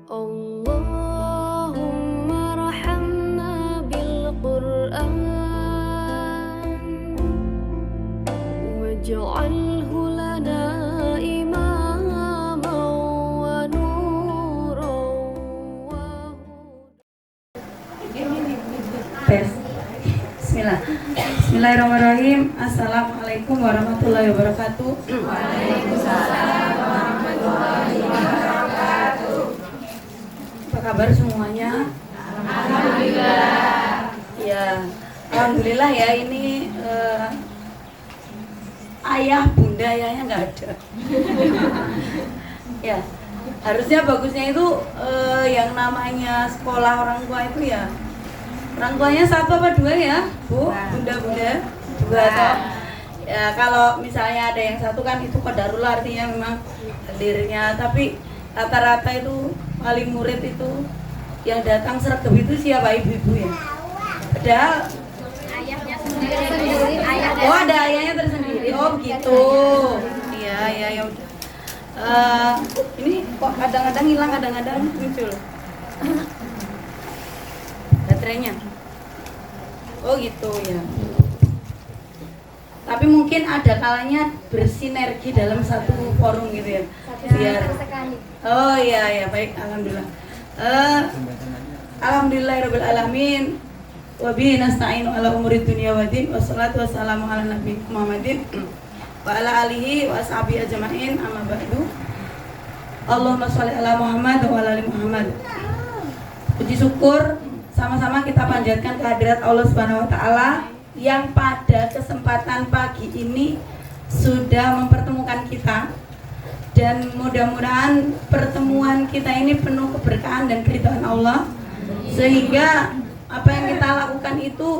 Allahumma rahamna bil Qur'an waj'alhu lana imaman wa nuran wa Tes. Bismillah. Bismillahirrahmanirrahim. Assalamualaikum warahmatullahi wabarakatuh. Waalaikumsalam warahmatullahi wabarakatuh. Apa kabar semuanya? Alhamdulillah. Ya, alhamdulillah ya, ini ayah bunda ayahnya nggak ada. Ya, harusnya bagusnya itu yang namanya sekolah orang tua itu ya. Orang tuanya satu apa dua ya, Bu? Bunda-bunda dua atau ya, kalau misalnya ada yang satu kan itu qadarullah, artinya memang hadirnya, tapi rata-rata itu paling murid itu yang datang sergap itu siapa? Ibu-ibu ya. Padahal Ayahnya sendiri, ayahnya. oh ada ayahnya tersendiri. Oh gitu. Iya, ya ya udah. Ini kok kadang-kadang hilang, kadang-kadang muncul baterainya. Oh gitu ya. Tapi mungkin ada kalanya bersinergi dalam satu forum gitu ya. Biar oh iya ya, baik, alhamdulillah. Alhamdulillahirabbil alamin. Wa bihi nasta'inu ala umuri dunya waddin. Wassalatu wassalamu ala nabi Muhammadin wa ala alihi wa ashabihi ajma'in. Amma ba'du. Allahumma sholli ala Muhammad wa ala ali Muhammad. Puji syukur sama-sama kita panjatkan kehadirat Allah Subhanahu wa taala yang pada kesempatan pagi ini sudah mempertemukan kita, dan mudah-mudahan pertemuan kita ini penuh keberkahan dan keridhaan Allah, sehingga apa yang kita lakukan itu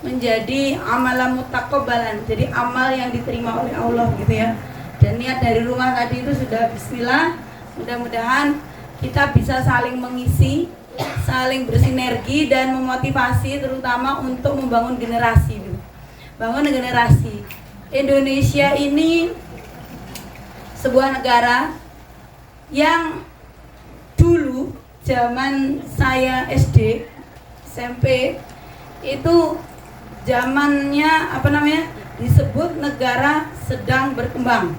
menjadi amalan mutaqabbalan, jadi amal yang diterima oleh Allah gitu ya. Dan niat dari rumah tadi itu sudah bismillah, mudah-mudahan kita bisa saling mengisi, saling bersinergi dan memotivasi, terutama untuk membangun generasi gitu. Bangun generasi. Indonesia ini sebuah negara yang dulu zaman saya SD, SMP itu zamannya disebut negara sedang berkembang.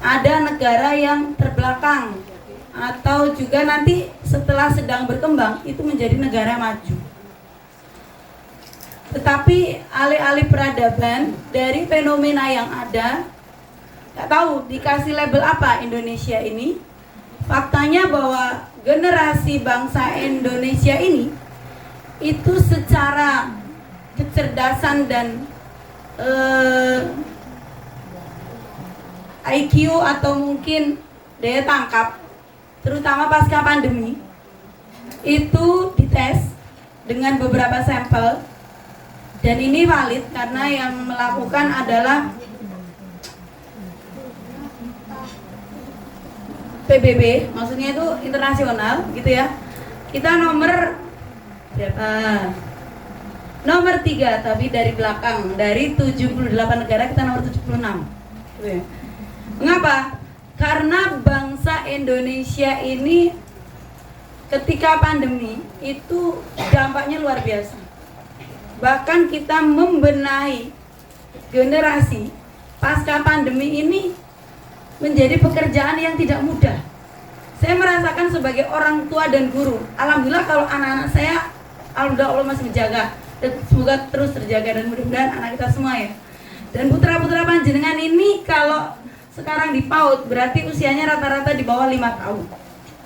Ada negara yang terbelakang, atau juga nanti setelah sedang berkembang itu menjadi negara maju. Tetapi alih-alih peradaban dari fenomena yang ada, nggak tahu dikasih label apa Indonesia ini. Faktanya bahwa generasi bangsa Indonesia ini itu secara kecerdasan dan IQ atau mungkin daya tangkap, terutama pasca pandemi, itu dites dengan beberapa sampel, dan ini valid karena yang melakukan adalah PBB, maksudnya itu internasional gitu ya. Kita nomor berapa? Nomor 3, tapi dari belakang, dari 78 negara kita nomor 76 gitu ya. Mengapa? Karena bangsa Indonesia ini ketika pandemi itu dampaknya luar biasa. Bahkan kita membenahi generasi pasca pandemi ini menjadi pekerjaan yang tidak mudah. Saya merasakan sebagai orang tua dan guru, alhamdulillah kalau anak-anak saya, alhamdulillah Allah masih menjaga, dan semoga terus terjaga, dan mudah-mudahan anak kita semua ya. Dan putra-putra panjenengan ini kalau sekarang di PAUD berarti usianya rata-rata di bawah 5 tahun.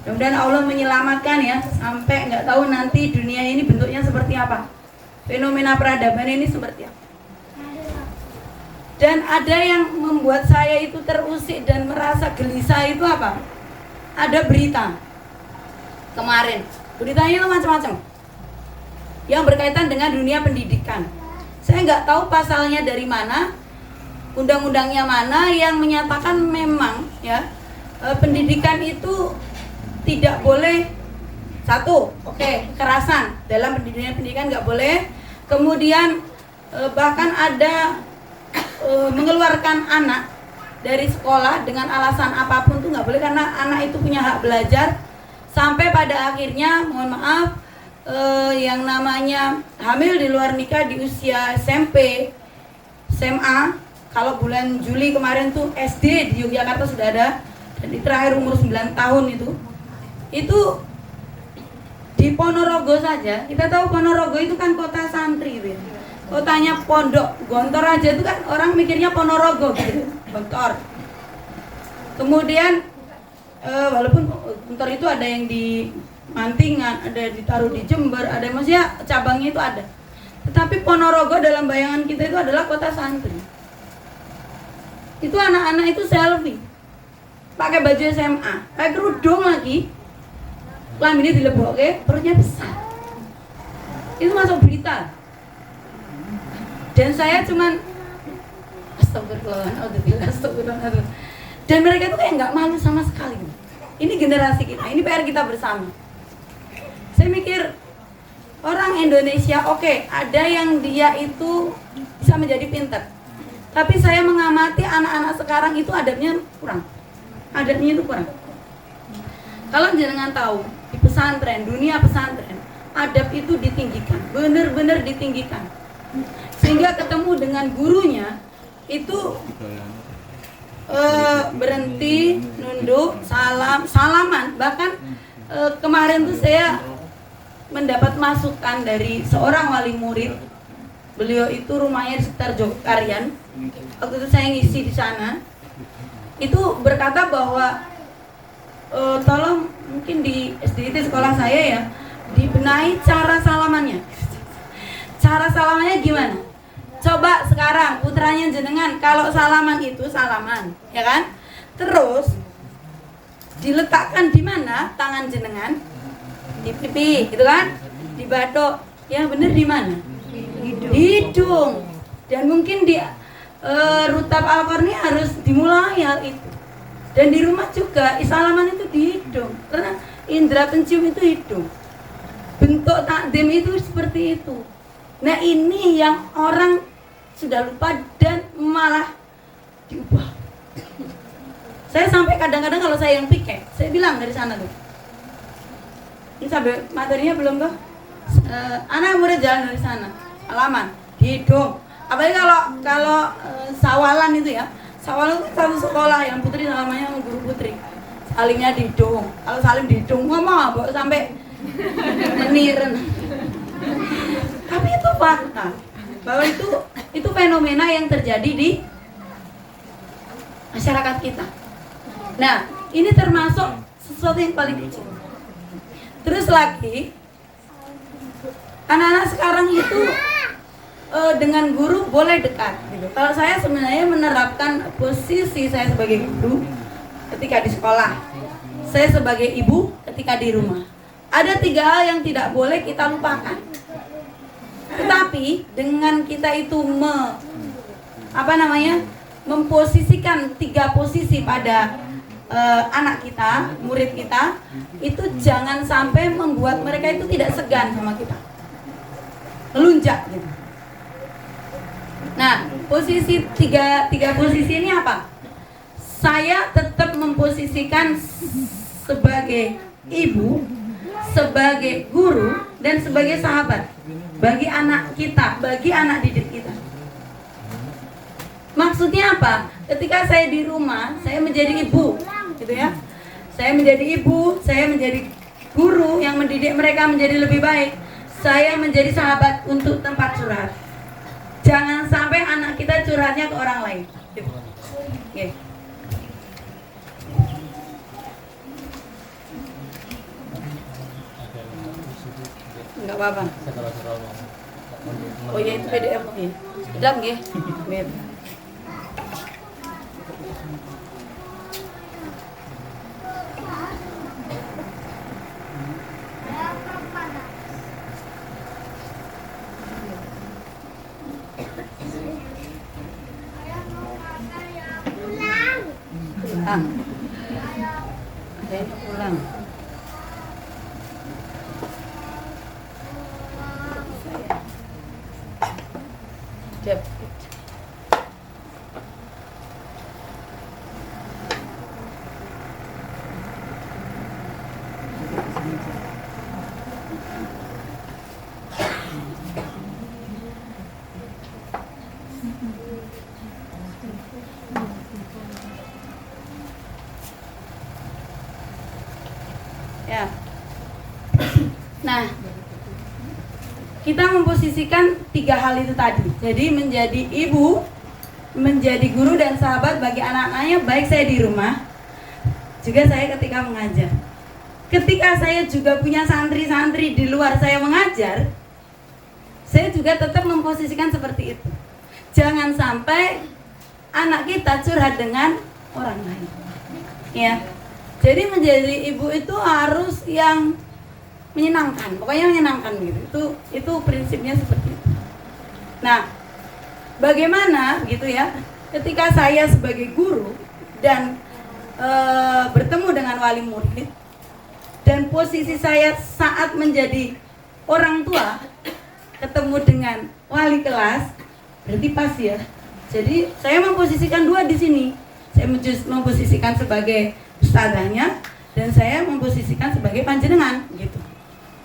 Mudah-mudahan Allah menyelamatkan ya, sampai nggak tahu nanti dunia ini bentuknya seperti apa, fenomena peradaban ini seperti apa. Dan ada yang membuat saya itu terusik dan merasa gelisah itu apa? Ada berita kemarin, beritanya itu macam-macam yang berkaitan dengan dunia pendidikan. Saya nggak tahu pasalnya dari mana, undang-undangnya mana yang menyatakan memang ya pendidikan itu tidak boleh, satu, kekerasan dalam pendidikan nggak boleh. Kemudian bahkan ada mengeluarkan anak dari sekolah dengan alasan apapun tuh nggak boleh, karena anak itu punya hak belajar. Sampai pada akhirnya, mohon maaf, yang namanya hamil di luar nikah di usia SMP, SMA, kalau bulan Juli kemarin tuh SD di Yogyakarta sudah ada, dan di terakhir umur 9 tahun itu di Ponorogo saja. Kita tahu Ponorogo itu kan kota santri gitu ya. Kotanya pondok, Gontor aja itu kan orang mikirnya Ponorogo gitu, Gontor. Kemudian walaupun Gontor itu ada yang di Mantingan, ada ditaruh di Jember, ada maksudnya cabangnya itu ada. Tetapi Ponorogo dalam bayangan kita itu adalah kota santri. Itu anak-anak itu selfie, pakai baju SMA, pakai kerudung lagi, kelaminnya dilebokke, perutnya besar. Itu masuk berita. Dan saya cuman astagfirullah. Dan mereka itu kayak nggak malu sama sekali. Ini generasi kita, ini PR kita bersama. Saya mikir orang Indonesia, oke, ada yang dia itu bisa menjadi pintar. Tapi saya mengamati anak-anak sekarang itu adabnya kurang. Adabnya itu kurang. Kalau jenengan tahu di pesantren, dunia pesantren, adab itu ditinggikan, benar-benar ditinggikan. Sehingga ketemu dengan gurunya itu berhenti, nunduk, salaman. Bahkan kemarin tuh saya mendapat masukan dari seorang wali murid. Beliau itu rumahnya di sekitar Jogaryan. Waktu itu saya ngisi di sana. Itu berkata bahwa tolong mungkin di SDIT sekolah saya ya, dibenahi cara salamannya. Cara salamannya gimana? Coba sekarang putranya jenengan, kalau salaman itu salaman, ya kan? Terus diletakkan di mana tangan jenengan? Di pipi, gitu kan? Di batok. Yang benar di mana? Hidung. Dan mungkin di rutab Al-Qarni harus dimulai hal itu. Dan di rumah juga salaman itu di hidung, karena indera pencium itu hidung. Bentuk takdim itu seperti itu. Nah, ini yang orang sudah lupa dan malah diubah. Saya sampai kadang-kadang kalau saya yang piket, saya bilang dari sana tuh, ini sampai materinya belum tuh, anak murid jalan dari sana, salaman di hidung. Apalagi kalau sawalan itu ya, sawalan itu satu sekolah yang putri namanya guru putri, salimnya di hidung. Kalau salim di hidung ngomong apa sampai meniren. Tapi itu fakta bahwa itu fenomena yang terjadi di masyarakat kita. Nah, ini termasuk sesuatu yang paling kecil. Terus lagi, anak-anak sekarang itu dengan guru boleh dekat gitu. Kalau saya sebenarnya menerapkan posisi saya sebagai guru ketika di sekolah, saya sebagai ibu ketika di rumah. Ada 3 hal yang tidak boleh kita lupakan. Tetapi dengan kita itu memposisikan 3 posisi pada anak kita, murid kita, itu jangan sampai membuat mereka itu tidak segan sama kita, melunjak gitu. Nah, posisi tiga posisi ini apa? Saya tetap memposisikan sebagai ibu, sebagai guru, dan sebagai sahabat bagi anak kita, bagi anak didik kita. Maksudnya apa? Ketika saya di rumah, saya menjadi ibu, gitu ya. Saya menjadi ibu, saya menjadi guru yang mendidik mereka menjadi lebih baik. Saya menjadi sahabat untuk tempat curhat. Jangan sampai anak kita curhatnya ke orang lain. Gitu. Okay. Enggak apa-apa. Oh iya, itu PDF ya. Sedap nggih? Nggih. Pulang. Pulang. Siap. Ya. Nah, kita memposisikan 3 hal itu tadi. Jadi menjadi ibu, menjadi guru dan sahabat bagi anak-anaknya, baik saya di rumah, juga saya ketika mengajar. Ketika saya juga punya santri-santri di luar saya mengajar, saya juga tetap memposisikan seperti itu. Jangan sampai anak kita curhat dengan orang lain. Ya. Jadi menjadi ibu itu harus yang menyenangkan, pokoknya menyenangkan gitu. Itu prinsipnya seperti itu. Nah, bagaimana gitu ya? Ketika saya sebagai guru dan bertemu dengan wali murid, dan posisi saya saat menjadi orang tua ketemu dengan wali kelas, berarti pas ya. Jadi saya memposisikan 2 di sini. Saya memposisikan sebagai ustadzahnya dan saya memposisikan sebagai panjenengan gitu.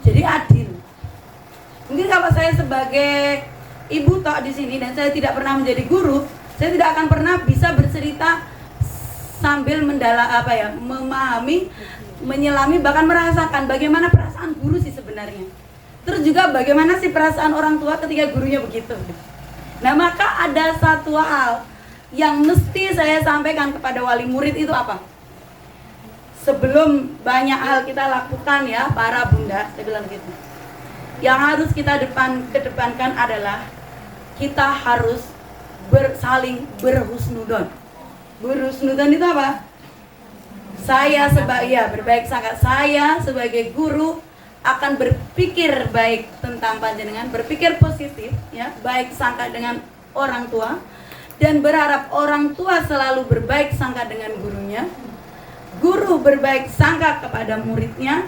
Jadi adil. Mungkin kalau saya sebagai ibu tok di sini dan saya tidak pernah menjadi guru, saya tidak akan pernah bisa bercerita sambil memahami, menyelami, bahkan merasakan bagaimana perasaan guru sih sebenarnya. Terus juga bagaimana sih perasaan orang tua ketika gurunya begitu. Nah, maka ada satu hal yang mesti saya sampaikan kepada wali murid itu apa? Sebelum banyak hal kita lakukan ya para bunda, saya bilang gitu. Yang harus kita kedepankan adalah kita harus saling berhusnudon. Berhusnudon itu apa? Berbaik sangka. Saya sebagai guru akan berpikir baik tentang panjenengan, berpikir positif ya, baik sangka dengan orang tua dan berharap orang tua selalu berbaik sangka dengan gurunya. Guru berbaik sangka kepada muridnya,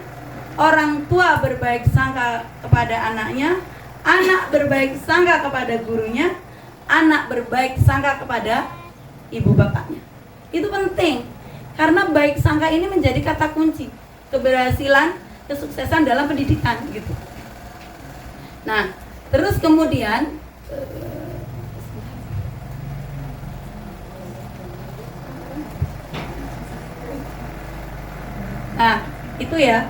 orang tua berbaik sangka kepada anaknya, anak berbaik sangka kepada gurunya, anak berbaik sangka kepada ibu bapaknya. Itu penting, karena baik sangka ini menjadi kata kunci keberhasilan, kesuksesan dalam pendidikan gitu. Nah, terus kemudian itu ya.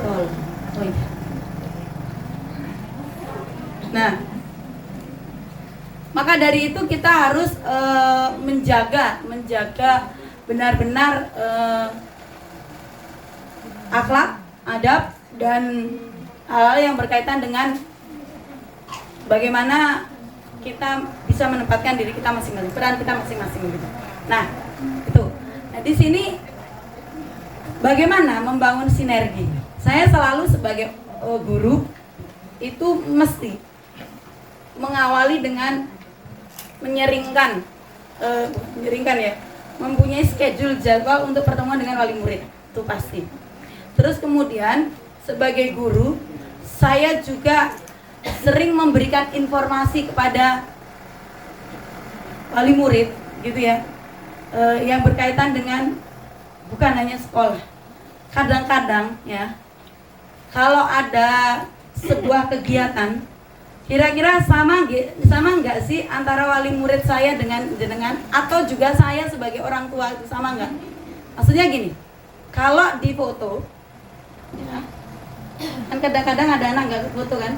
Oh iya. Nah, maka dari itu kita harus menjaga benar-benar akhlak, adab, dan hal-hal yang berkaitan dengan bagaimana kita bisa menempatkan diri kita masing-masing, peran kita masing-masing gitu. Nah, itu. Nah, di sini bagaimana membangun sinergi? Saya selalu sebagai guru itu mesti mengawali dengan menyeringkan ya, mempunyai schedule jadwal untuk pertemuan dengan wali murid, itu pasti. Terus kemudian sebagai guru saya juga sering memberikan informasi kepada wali murid gitu ya, yang berkaitan dengan bukan hanya sekolah. Kadang-kadang ya, kalau ada sebuah kegiatan, kira-kira sama nggak sih antara wali murid saya dengan jenengan, atau juga saya sebagai orang tua itu sama nggak? Maksudnya gini, kalau di foto, ya, kan kadang-kadang ada anak nggak foto kan?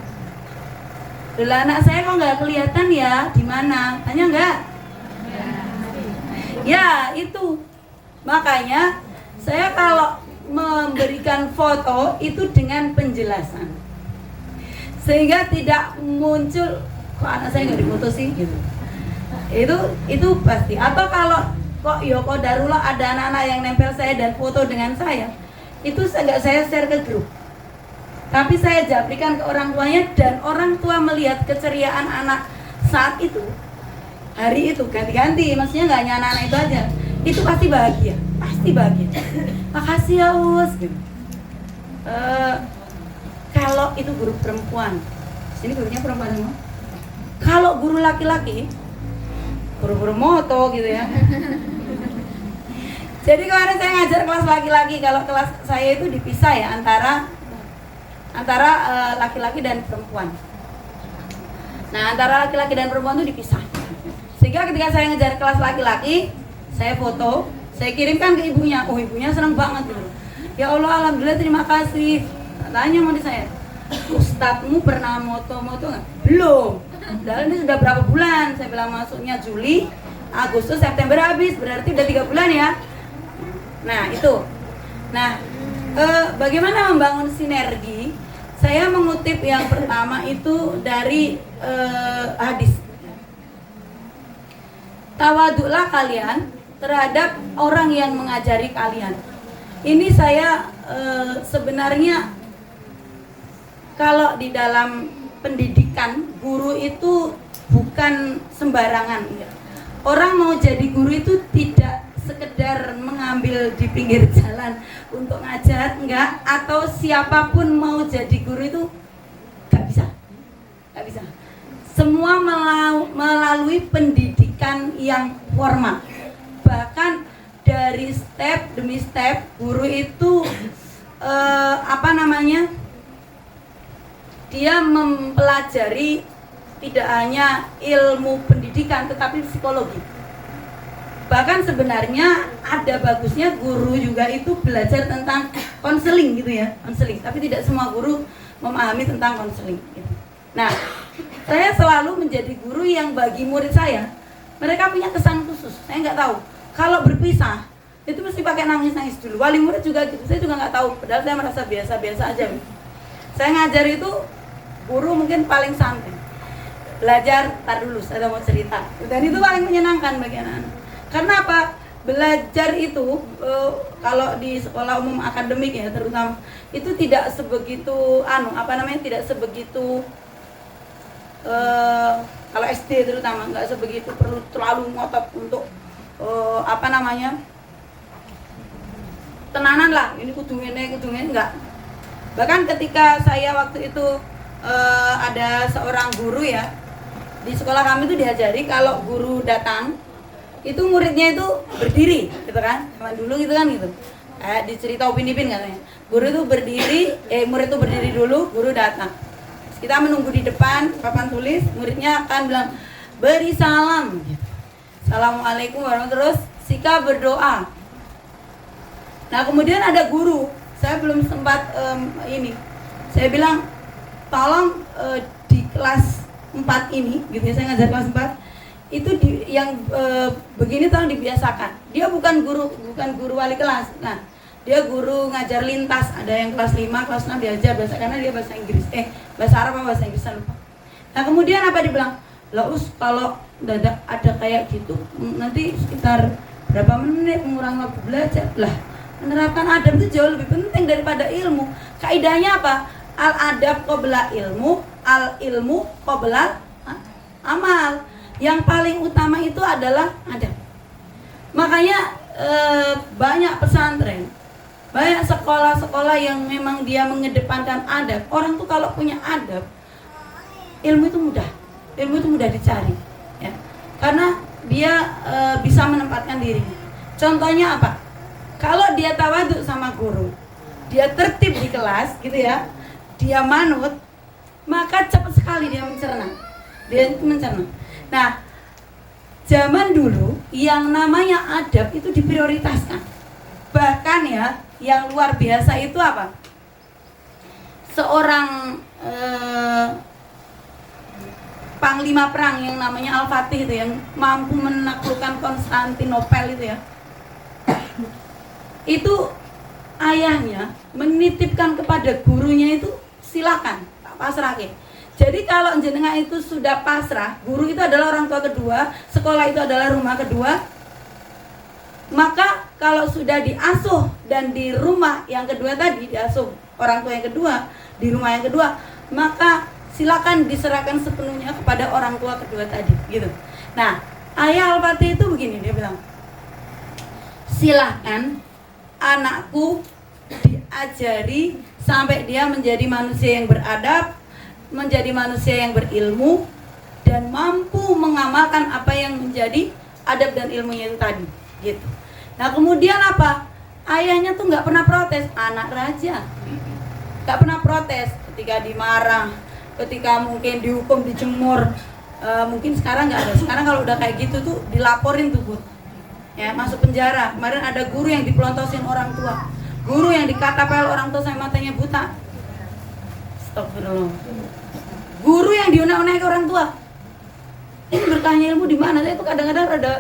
Dulu anak saya kok nggak kelihatan ya, di mana? Tanya nggak? Ya itu, makanya saya kalau memberikan foto itu dengan penjelasan, sehingga tidak muncul kok anak saya nggak difoto sih gitu. Itu pasti. Atau kalau kok darullah ada anak-anak yang nempel saya dan foto dengan saya, itu nggak saya share ke grup, tapi saya japrikan ke orang tuanya, dan orang tua melihat keceriaan anak saat itu, hari itu ganti-ganti, maksudnya nggak hanya anak-anak itu aja, itu pasti bahagia. Makasih ya Us gitu. Kalau itu guru perempuan, sini gurunya perempuan semua. Kalau guru laki-laki, guru-guru moto gitu ya. Jadi kemarin saya ngajar kelas laki-laki, kalau kelas saya itu dipisah ya antara laki-laki dan perempuan. Nah, antara laki-laki dan perempuan itu dipisah. Sehingga ketika saya ngajar kelas laki-laki, saya foto, saya kirimkan ke ibunya. Oh, ibunya senang banget gitu. Ya Allah, alhamdulillah, terima kasih. Tanya sama saya, Ustadzmu pernah moto-moto nggak? Belum. Padahal ini sudah berapa bulan? Saya bilang masuknya Juli, Agustus, September habis, berarti udah 3 bulan ya. Nah itu. Nah, bagaimana membangun sinergi? Saya mengutip yang pertama itu dari hadis. Tawaduklah kalian terhadap orang yang mengajari kalian. Ini saya sebenarnya kalau di dalam pendidikan, guru itu bukan sembarangan. Orang mau jadi guru itu tidak sekedar mengambil di pinggir jalan untuk ngajar, enggak. Atau siapapun mau jadi guru itu enggak bisa. Enggak bisa. Semua melalui pendidikan yang formal. Bahkan dari step demi step, guru itu dia mempelajari tidak hanya ilmu pendidikan tetapi psikologi. Bahkan sebenarnya ada bagusnya guru juga itu belajar tentang konseling gitu ya, konseling. Tapi tidak semua guru memahami tentang konseling gitu. Nah, saya selalu menjadi guru yang bagi murid saya, mereka punya kesan khusus. Saya nggak tahu. Kalau berpisah itu mesti pakai nangis-nangis dulu. Wali murid juga gitu. Saya juga nggak tahu. Padahal saya merasa biasa-biasa aja. Saya ngajar itu guru mungkin paling santai. Belajar, tar dulu, saya mau cerita. Dan itu paling menyenangkan bagi anak-anak. Karena apa? Belajar itu kalau di sekolah umum akademik ya terutama itu tidak sebegitu tidak sebegitu kalau SD terutama nggak sebegitu perlu terlalu ngotot untuk tenanan lah, ini kudu ngene enggak. Bahkan ketika saya waktu itu ada seorang guru ya di sekolah kami itu diajari kalau guru datang itu muridnya itu berdiri gitu kan, zaman dulu gitu kan gitu. Dicerita Upin Ipin katanya. Guru itu berdiri, murid itu berdiri dulu, guru datang. Terus kita menunggu di depan papan tulis, muridnya akan bilang beri salam. Assalamualaikum warahmatullahi wabarakatuh. Sika berdoa. Nah kemudian ada guru, saya belum sempat saya bilang tolong di kelas 4 ini, gitu ya, saya ngajar kelas 4 itu begini tolong dibiasakan. Dia bukan guru wali kelas, nah dia guru ngajar lintas. Ada yang kelas 5, kelas 6 diajar bahasa karena dia bahasa Inggris, bahasa Arab apa bahasa Inggris saya lupa. Nah kemudian apa dibilang? Lah kalau ada kayak gitu nanti sekitar berapa menit mengurangi waktu belajar lah. Menerapkan adab itu jauh lebih penting daripada ilmu. Kaidahnya apa? Al adab qabla ilmu, al ilmu qabla amal. Yang paling utama itu adalah adab. Makanya banyak pesantren, banyak sekolah-sekolah yang memang dia mengedepankan adab. Orang tuh kalau punya adab, ilmu itu mudah dicari ya. Karena dia bisa menempatkan diri. Contohnya apa? Kalau dia tawaduk sama guru, dia tertib di kelas gitu ya, dia manut, maka cepat sekali dia mencerna. Nah, zaman dulu yang namanya adab itu diprioritaskan. Bahkan ya, yang luar biasa itu apa? Seorang panglima perang yang namanya Al-Fatih itu, yang mampu menaklukkan Konstantinopel itu ya. Itu ayahnya menitipkan kepada gurunya itu, silakan tak pasrahke. Jadi kalau jenengan itu sudah pasrah, guru itu adalah orang tua kedua, sekolah itu adalah rumah kedua. Maka kalau sudah diasuh dan di rumah yang kedua tadi, diasuh orang tua yang kedua, di rumah yang kedua, maka silakan diserahkan sepenuhnya kepada orang tua kedua tadi, gitu. Nah, ayah Al-Fatih itu begini, dia bilang, silahkan anakku diajari sampai dia menjadi manusia yang beradab, menjadi manusia yang berilmu, dan mampu mengamalkan apa yang menjadi adab dan ilmunya itu tadi, gitu. Nah kemudian apa? Ayahnya tuh nggak pernah protes, anak raja, nggak pernah protes ketika dimarah, ketika mungkin dihukum, dijemur. Mungkin sekarang nggak ada. Sekarang kalau udah kayak gitu tuh dilaporin tuh, Bu. Ya, masuk penjara. Kemarin ada guru yang dipelontosin orang tua. Guru yang dikata-pel orang tua saya matanya buta. Astagfirullah. Guru yang diunek-unek ke orang tua. Ini berkahnya ilmu di mana? Saya itu kadang-kadang rada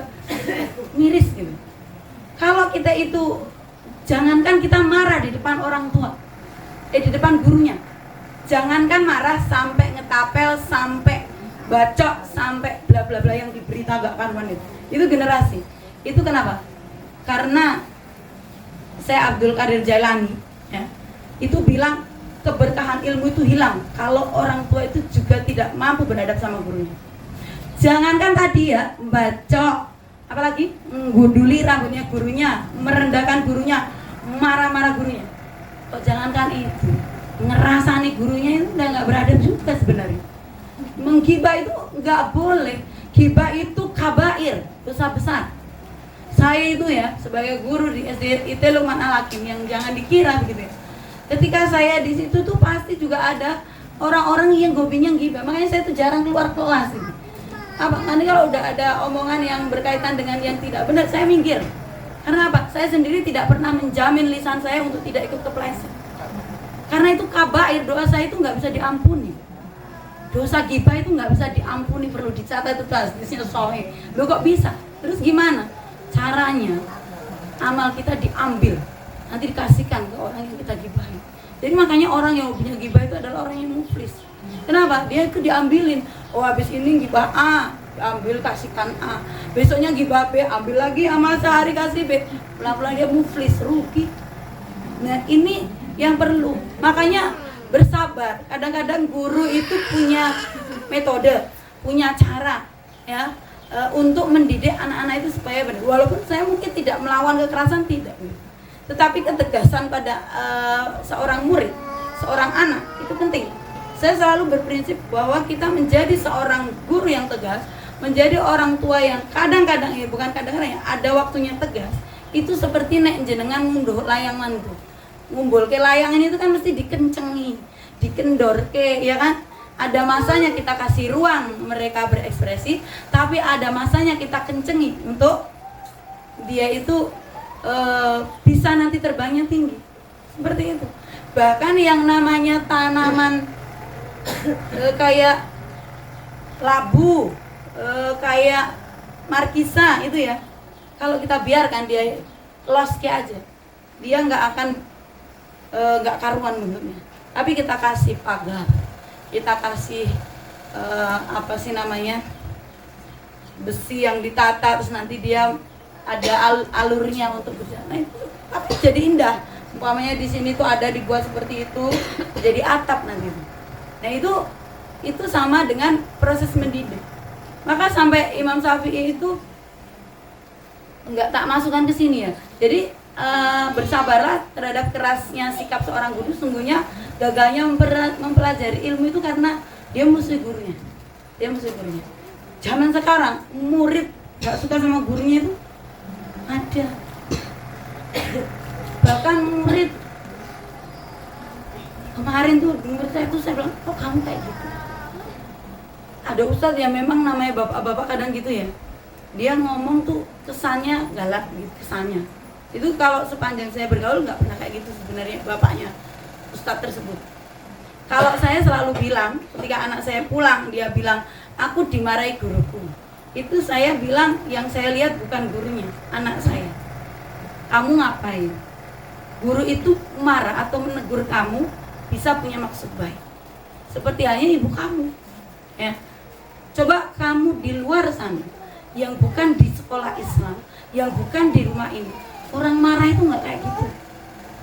miris gitu. Kalau kita itu, jangankan kita marah di depan orang tua, di depan gurunya. Jangankan marah sampai ngetapel, sampai bacok, sampai bla bla bla yang diberita gak karuan itu. Itu generasi. Itu kenapa? Karena saya Abdul Qadir Jailani, ya, itu bilang keberkahan ilmu itu hilang kalau orang tua itu juga tidak mampu beradab sama gurunya. Jangankan tadi ya, bacok, apalagi menggunduli rambutnya gurunya, merendahkan gurunya, marah-marah gurunya. Kok jangankan itu, ngerasani gurunya itu udah nggak beradab juga sebenarnya. Menggibah itu nggak boleh. Gibah itu kabair, dosa besar. Saya itu ya sebagai guru di SD IT Luqman Al-Hakim yang jangan dikira begitu ya. Ketika saya di situ tuh pasti juga ada orang-orang yang hobinya gibah. Makanya saya tuh jarang keluar kelas ini. Apa? Nanti kalau udah ada omongan yang berkaitan dengan yang tidak benar, saya minggir. Karena apa? Saya sendiri tidak pernah menjamin lisan saya untuk tidak ikut kepleset. Karena itu kabair, dosa itu nggak bisa diampuni. Dosa gibah itu nggak bisa diampuni, perlu dicatat itu hadisnya sahih. Loh kok bisa? Terus gimana? Caranya amal kita diambil, nanti dikasihkan ke orang yang kita gibahin. Jadi makanya orang yang punya gibah itu adalah orang yang muflis. Kenapa? Dia itu diambilin. Oh habis ini gibah A, ambil kasihkan A. Besoknya gibah B, ambil lagi amal sehari kasih B. Pelan-pelan dia muflis, rugi. Nah ini yang perlu. Makanya bersabar. Kadang-kadang guru itu punya metode, punya cara, ya, untuk mendidik anak-anak itu supaya benar. Walaupun saya mungkin tidak melawan kekerasan, tidak. Tetapi ketegasan pada seorang murid, seorang anak itu penting. Saya selalu berprinsip bahwa kita menjadi seorang guru yang tegas, menjadi orang tua yang kadang-kadang, ya bukan kadang-kadang ya, ada waktunya tegas. Itu seperti nek jenengan ngunduh layangan tuh. Ngumpul ke layangan itu kan mesti dikencengi, dikendorke, ya kan? Ada masanya kita kasih ruang mereka berekspresi, tapi ada masanya kita kencengi untuk dia itu bisa nanti terbangnya tinggi. Seperti itu. Bahkan yang namanya tanaman kayak labu, kayak markisa itu ya, kalau kita biarkan dia loske aja, dia nggak akan nggak karuan bentuknya. Tapi kita kasih pagar, kita kasih apa sih namanya, besi yang ditata, terus nanti dia ada alurnya untuk berjalan. Nah, itu tapi jadi indah. Umpamanya di sini tuh ada dibuat seperti itu, jadi atap nanti. Nah itu sama dengan proses mendidik. Maka sampai Imam Syafi'i itu nggak tak masukkan ke sini ya. Jadi bersabarlah terhadap kerasnya sikap seorang guru. Sungguhnya gagalnya mempelajari ilmu itu karena dia musuh gurunya. Dia musuh gurunya. Zaman sekarang murid nggak suka sama gurunya itu ada. Bahkan murid kemarin tuh dengar saya tuh, saya bilang, kok kamu kayak gitu? Ada ustadz yang memang namanya bapak-bapak kadang gitu ya, dia ngomong tuh kesannya galak gitu, kesannya itu kalau sepanjang saya bergaul nggak pernah kayak gitu sebenarnya bapaknya ustadz tersebut. Kalau saya selalu bilang ketika anak saya pulang, dia bilang aku dimarahi guruku, itu saya bilang yang saya lihat bukan gurunya, anak saya. Kamu ngapain? Guru itu marah atau menegur kamu bisa punya maksud baik, seperti halnya ibu kamu, ya. Coba kamu di luar sana, yang bukan di sekolah Islam, yang bukan di rumah ini, orang marah itu nggak kayak gitu.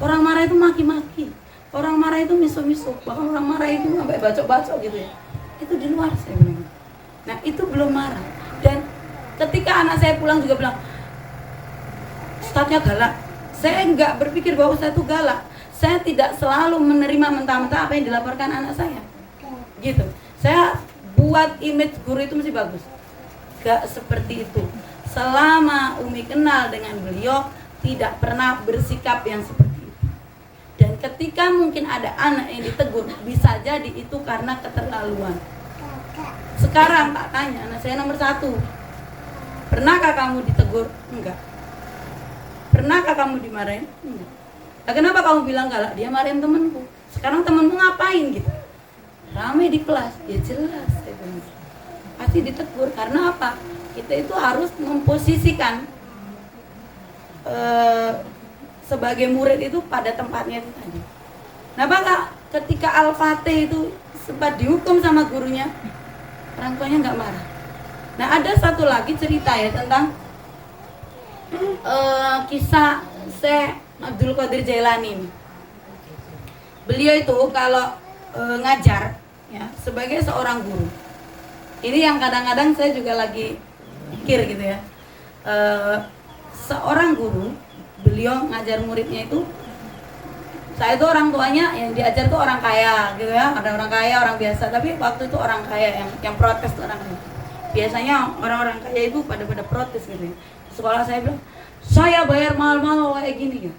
Orang marah itu maki-maki, orang marah itu miso-miso, bahkan orang marah itu sampai bacok-bacok gitu ya. Itu di luar, saya bilang. Nah itu belum marah. Dan ketika anak saya pulang juga bilang, ustadznya galak. Saya nggak berpikir bahwa ustadz itu galak. Saya tidak selalu menerima mentah-mentah apa yang dilaporkan anak saya, gitu. Saya buat image guru itu mesti bagus. Gak seperti itu. Selama Umi kenal dengan beliau, tidak pernah bersikap yang seperti itu. Dan ketika mungkin ada anak yang ditegur, bisa jadi itu karena keterlaluan. Sekarang tak tanya, anak saya nomor 1, pernahkah kamu ditegur? Enggak. Pernahkah kamu dimarahin? Enggak. Nah, kenapa kamu bilang galak? Dia marahin temanku. Sekarang temanmu ngapain gitu? Rame di kelas. Ya jelas, saya bilang. Pasti ditegur. Karena apa? Kita itu harus memposisikan sebagai murid itu pada tempatnya itu tadi. Nah, maka ketika Al-Fatih itu sempat dihukum sama gurunya, orang tuanya nggak marah. Nah, ada satu lagi cerita ya tentang kisah Syekh Abdul Qadir Jailani ini. Beliau itu kalau ngajar ya sebagai seorang guru. Ini yang kadang-kadang saya juga lagi pikir gitu ya. Seorang guru, beliau ngajar muridnya itu, saya itu orang tuanya yang diajar tuh orang kaya gitu ya. Ada orang kaya, orang biasa, tapi waktu itu orang kaya yang protes tuh orang kaya. Biasanya orang-orang kaya itu pada protes gitu ya. Sekolah saya bilang, saya bayar mahal-mahal kayak gini ya.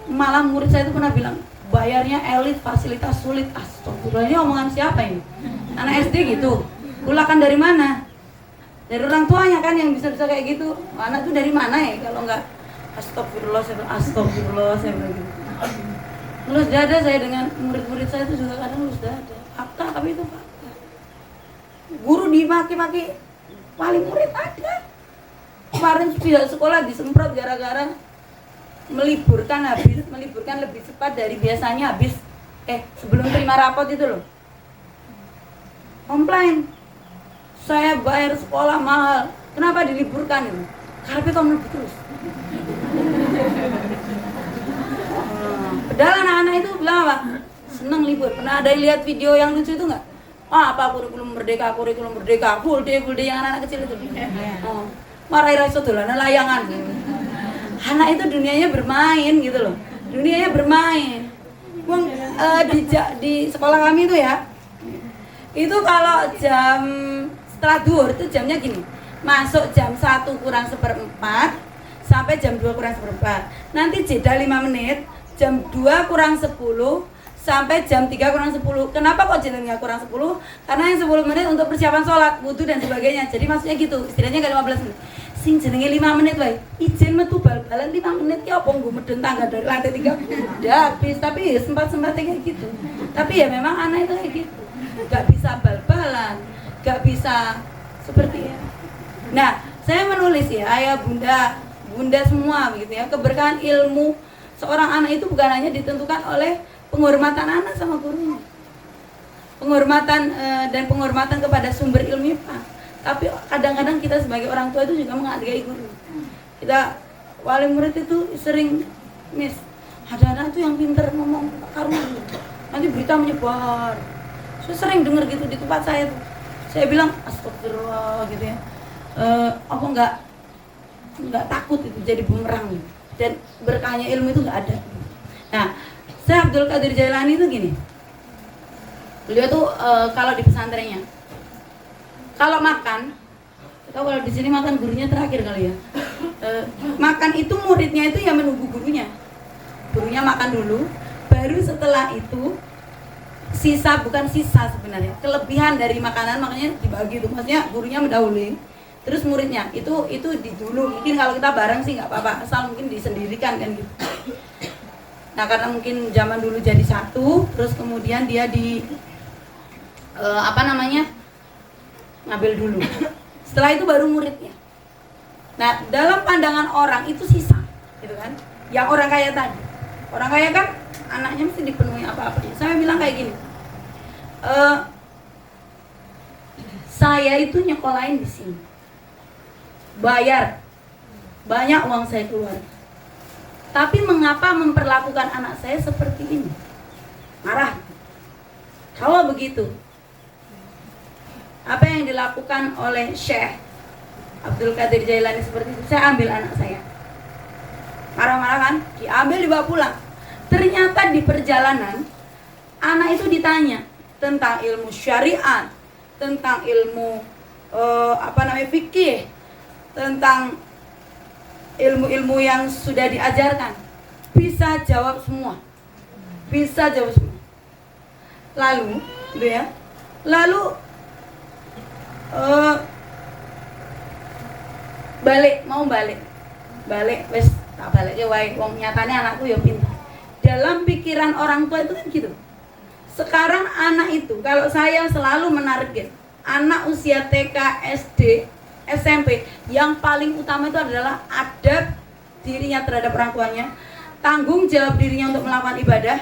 Malah murid saya itu pernah bilang, bayarnya elit, fasilitas sulit. Astagfirullah, ini omongan siapa ini? Anak SD gitu. Kulakan dari mana? Dari orang tuanya kan yang bisa-bisa kayak gitu. Anak tuh dari mana ya kalau enggak? Astagfirullah, saya bilang gitu. Ngelus dada saya dengan murid-murid saya itu juga kadang ngelus dada. Fakta, tapi itu fakta. Guru dimaki-maki, paling murid ada. Kemarin tidak sekolah disemprot gara-gara meliburkan lebih cepat dari biasanya habis sebelum terima rapot itu loh. Komplain, saya bayar sekolah mahal, kenapa diliburkan itu? Karena itu lebih terus. Padahal anak-anak itu bilang apa? Seneng libur. Pernah ada yang lihat video yang lucu itu nggak? Apa kurikulum merdeka, full day yang anak-anak kecil itu. Marai raiso dolanan layangan. Anak itu dunianya bermain gitu loh. Dunianya bermain. Bang, di sekolah kami itu ya. Itu kalau jam setelah duhur itu jamnya gini. Masuk jam 1 kurang seperempat sampai jam 2 kurang seperempat. Nanti jeda 5 menit, jam 2 kurang 10 sampai jam 3 kurang 10. Kenapa kok jedanya kurang 10? Karena yang 10 menit untuk persiapan sholat, wudhu dan sebagainya. Jadi maksudnya gitu, istilahnya nggak 15 menit. Sing jenenge 5 menit wae. Ijen metu bal-balan 5 menit ya apa nggo medun tangga dari lantai 3. Udah habis, tapi ya sempat-sempat kayak gitu. Tapi ya memang anak itu kayak gitu. Gak bisa bal-balan, gak bisa seperti ya. Nah, saya menulis ya, ayah, bunda semua begitu ya. Keberkahan ilmu seorang anak itu bukan hanya ditentukan oleh penghormatan anak sama gurunya. Penghormatan dan penghormatan kepada sumber ilmu Pak. Tapi kadang-kadang kita sebagai orang tua itu juga menghargai guru. Kita wali murid itu sering ada anak tuh yang pinter ngomong karuan. Nanti berita menyebar. Saya sering dengar gitu di tempat saya tuh. Saya bilang astagfirullah gitu ya. Aku nggak takut itu jadi bumerang dan berkahnya ilmu itu nggak ada. Nah, Syekh Abdul Qadir Jailani itu gini. Beliau tuh kalau di pesantrennya, kalau makan, kalau di sini makan gurunya terakhir kali ya. Makan itu muridnya itu yang menunggu gurunya. Gurunya makan dulu, baru setelah itu sisa, bukan sisa sebenarnya, kelebihan dari makanan makanya dibagi itu. Maksudnya gurunya mendahului, terus muridnya itu didulu. Mungkin kalau kita bareng sih nggak apa-apa, asal mungkin disendirikan kan gitu. Nah karena mungkin zaman dulu jadi satu, terus kemudian dia ngambil dulu. Setelah itu baru muridnya. Nah dalam pandangan orang itu sisa, gitu kan? Yang orang kaya tadi, orang kaya kan anaknya mesti dipenuhi apa-apa. Saya bilang kayak gini, saya itu nyekolahin di sini, bayar, banyak uang saya keluar. Tapi mengapa memperlakukan anak saya seperti ini? Marah. Kalau begitu, apa yang dilakukan oleh Syekh Abdul Qadir Jailani seperti itu, saya ambil anak saya. Marah-marah kan? Diambil, dibawa pulang. Ternyata di perjalanan, anak itu ditanya tentang ilmu syariat, tentang ilmu fikih, tentang ilmu-ilmu yang sudah diajarkan. Bisa jawab semua. Lalu, gitu ya. Mau balik, wes tak baliknya wae wong nyatanya anakku ya pintar. Dalam pikiran orang tua itu kan gitu. Sekarang anak itu kalau saya selalu menarget anak usia TK, SD, SMP, yang paling utama itu adalah adab dirinya terhadap orang tuanya, tanggung jawab dirinya untuk melakukan ibadah,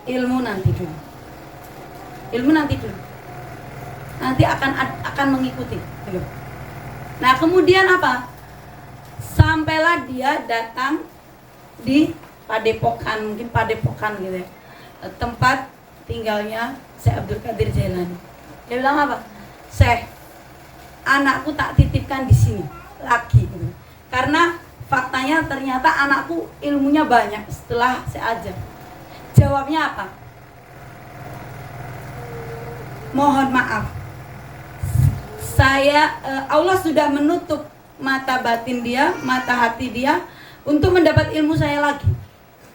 ilmu nanti dulu. Ilmu nanti dulu. Nanti akan mengikuti. Nah kemudian apa? Sampailah dia datang di padepokan, mungkin padepokan gitu ya, tempat tinggalnya Syekh Abdul Qadir Jailani. Dia bilang apa? Syekh, anakku tak titipkan di sini lagi gitu. Karena faktanya ternyata anakku ilmunya banyak setelah saya ajar. Jawabnya apa? Mohon maaf, Allah sudah menutup mata batin dia, mata hati dia untuk mendapat ilmu saya lagi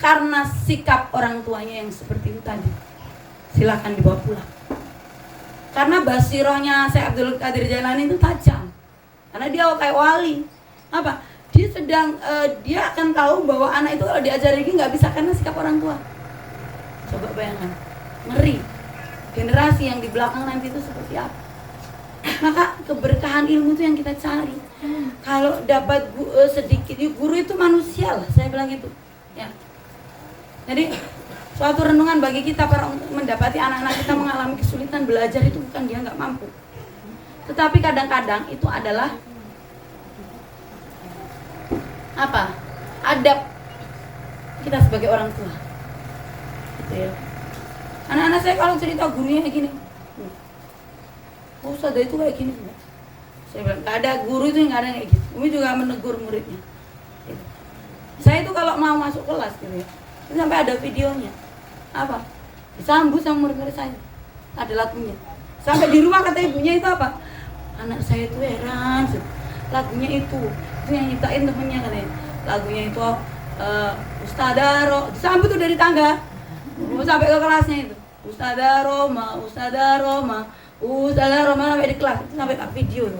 karena sikap orang tuanya yang seperti itu tadi. Silahkan dibawa pulang. Karena basirohnya Syekh Abdul Qadir Jailani itu tajam. Karena dia kayak wali. Apa? Dia akan tahu bahwa anak itu kalau diajari lagi nggak bisa karena sikap orang tua. Coba bayangkan, ngeri. Generasi yang di belakang nanti itu seperti apa? Maka keberkahan ilmu itu yang kita cari. Kalau dapat sedikit, guru itu manusia lah, saya bilang gitu. Ya. Jadi suatu renungan bagi kita para mendapati anak-anak kita mengalami kesulitan belajar itu bukan dia nggak mampu, tetapi kadang-kadang itu adalah apa? Adab kita sebagai orang tua. Gitu ya. Anak-anak saya kalau cerita gurunya kayak gini, oh saudara itu kayak gini. Saya bilang, gak ada guru itu yang gak ada kayak gitu. Umi juga menegur muridnya. Gitu. Saya itu kalau mau masuk kelas gitu ya, itu sampai ada videonya. Apa? Disambut sama murid-murid saya. Ada lagunya. Sampai di rumah kata ibunya itu apa? Anak saya itu heran. Lagunya itu yang nyiptain temennya katanya. Lagunya itu Ustadzah Roma. Disambut tuh dari tangga. Sampai ke kelasnya itu. Ustadzah Roma, Ustadzah Roma. Ustadzah Roma sampai di kelas itu sampai tak video tuh.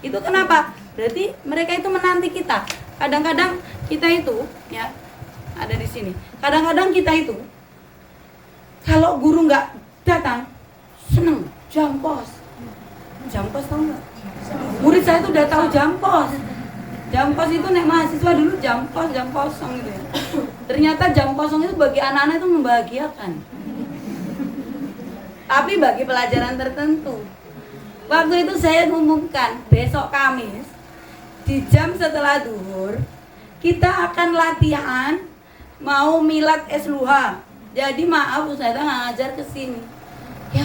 Itu kenapa? Berarti mereka itu menanti kita. Kadang-kadang kita itu ya ada di sini. Kadang-kadang kita itu kalau guru nggak datang seneng jampos. Jampos tahu nggak? Murid saya itu udah tahu jampos. Jampos itu nek mahasiswa dulu jam kosong gitu ya. Ternyata jam kosong itu bagi anak-anak itu membahagiakan. Tapi bagi pelajaran tertentu. Waktu itu saya mengumumkan besok Kamis di jam setelah duhur kita akan latihan mau milad esluha. Jadi maaf Ustazah ngajar ke sini. Ya.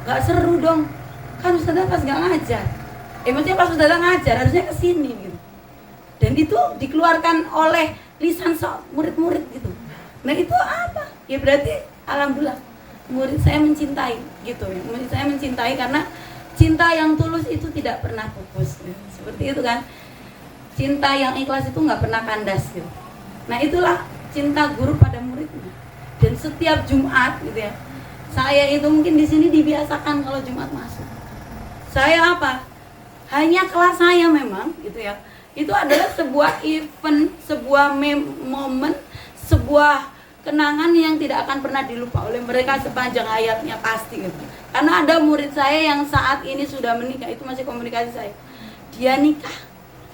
Gak seru dong. Kan Ustazah pas gak ngajar. Maksudnya pas Ustazah ngajar harusnya ke sini gitu. Dan itu dikeluarkan oleh lisan murid-murid gitu. Nah itu apa? Ya berarti alhamdulillah murid saya mencintai gitu ya. Murid saya mencintai karena cinta yang tulus itu tidak pernah pupus gitu. Seperti itu kan. Cinta yang ikhlas itu nggak pernah kandas gitu. Nah itulah cinta guru pada muridnya. Dan setiap Jumat gitu ya. Saya itu mungkin di sini dibiasakan kalau Jumat masuk. Saya apa? Hanya kelas saya memang gitu ya. Itu adalah sebuah event, sebuah momen, sebuah kenangan yang tidak akan pernah dilupa oleh mereka sepanjang hayatnya pasti gitu. Karena ada murid saya yang saat ini sudah menikah, itu masih komunikasi saya. Dia nikah,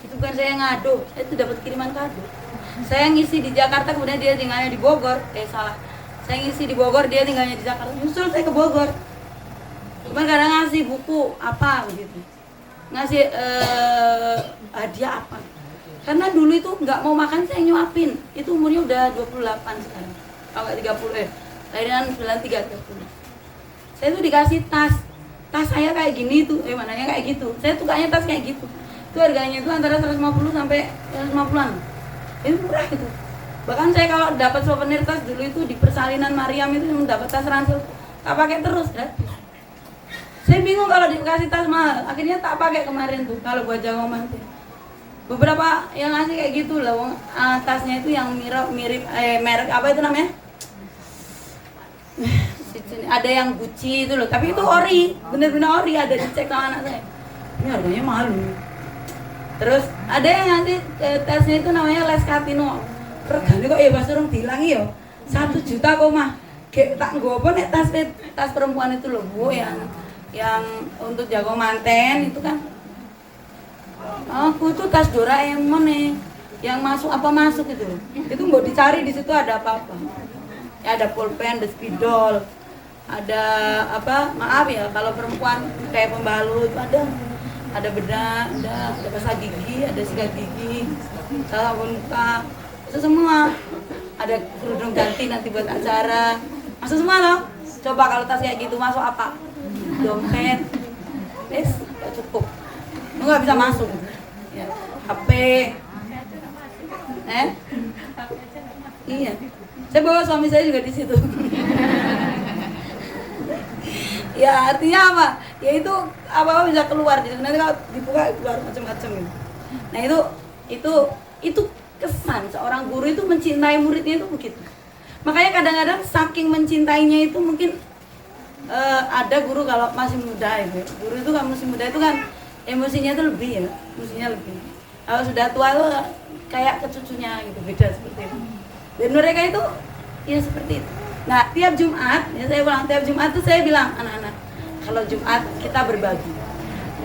itu kan saya ngado, saya itu dapat kiriman kado. Saya ngisi di Jakarta, kemudian dia tinggalnya di Bogor. Salah. Saya ngisi di Bogor, dia tinggalnya di Jakarta. Nyusul saya ke Bogor. Cuman kadang ngasih buku apa begitu. Ngasih hadiah apa. Karena dulu itu nggak mau makan saya nyuapin. Itu umurnya udah 28 sekarang. Kalau nggak 30 lahiran 93 30. Saya tuh dikasih tas. Tas saya kayak gini tuh, mananya kayak gitu. Saya tuh kayaknya tas kayak gitu. Itu harganya itu antara 150 sampai 150-an. Itu murah gitu. Bahkan saya kalau dapat souvenir tas dulu itu di Persalinan Mariam itu dapat tas ransel. Tak pakai terus gratis. Saya bingung kalau dikasih tas mahal. Akhirnya tak pakai kemarin tuh kalau buat jangoman tuh. Beberapa yang ngasih kayak gitu loh, tasnya itu yang mirip merek apa itu namanya? Ada yang Gucci itu loh, tapi itu ori, bener-bener ori, ada dicek sama anak saya. Ini harganya mahal nih. Terus ada yang nanti tesnya itu namanya les Katino. Regane kok ya Mas urung dilangi yo. 1 juta koma. Gek tak nggowo nek tas perempuan itu loh Bu yang untuk jago manten itu kan. Aku tuh tas Doraemon nih. Yang masuk apa masuk itu. Itu nggak dicari di situ ada apa-apa. Ya ada pulpen, ada spidol, ada apa? Maaf ya kalau perempuan kayak pembalut ada bedak, ada pasta gigi, ada sikat gigi, sabun muka, itu semua. Ada kerudung ganti nanti buat acara, masuk semua loh. Coba kalau tas kayak gitu masuk apa? Dompet, gak cukup, lu nggak bisa masuk. Ya. HP, iya. Saya bawa suami saya juga di situ. Ya artinya apa? Ya itu apa bisa keluar gitu. Nanti kalau dibuka keluar macam-macam gitu. Nah itu kesan seorang guru itu mencintai muridnya itu begitu. Makanya kadang-kadang saking mencintainya itu mungkin ada guru kalau masih muda itu. Guru itu kalau masih muda itu kan emosinya itu lebih ya, emosinya lebih. Kalau sudah tua itu kayak ke cucunya gitu, beda seperti itu. Dan mereka itu ya seperti itu. Nah, tiap Jumat, ya saya ulang, tiap Jumat tuh saya bilang anak-anak, kalau Jumat kita berbagi.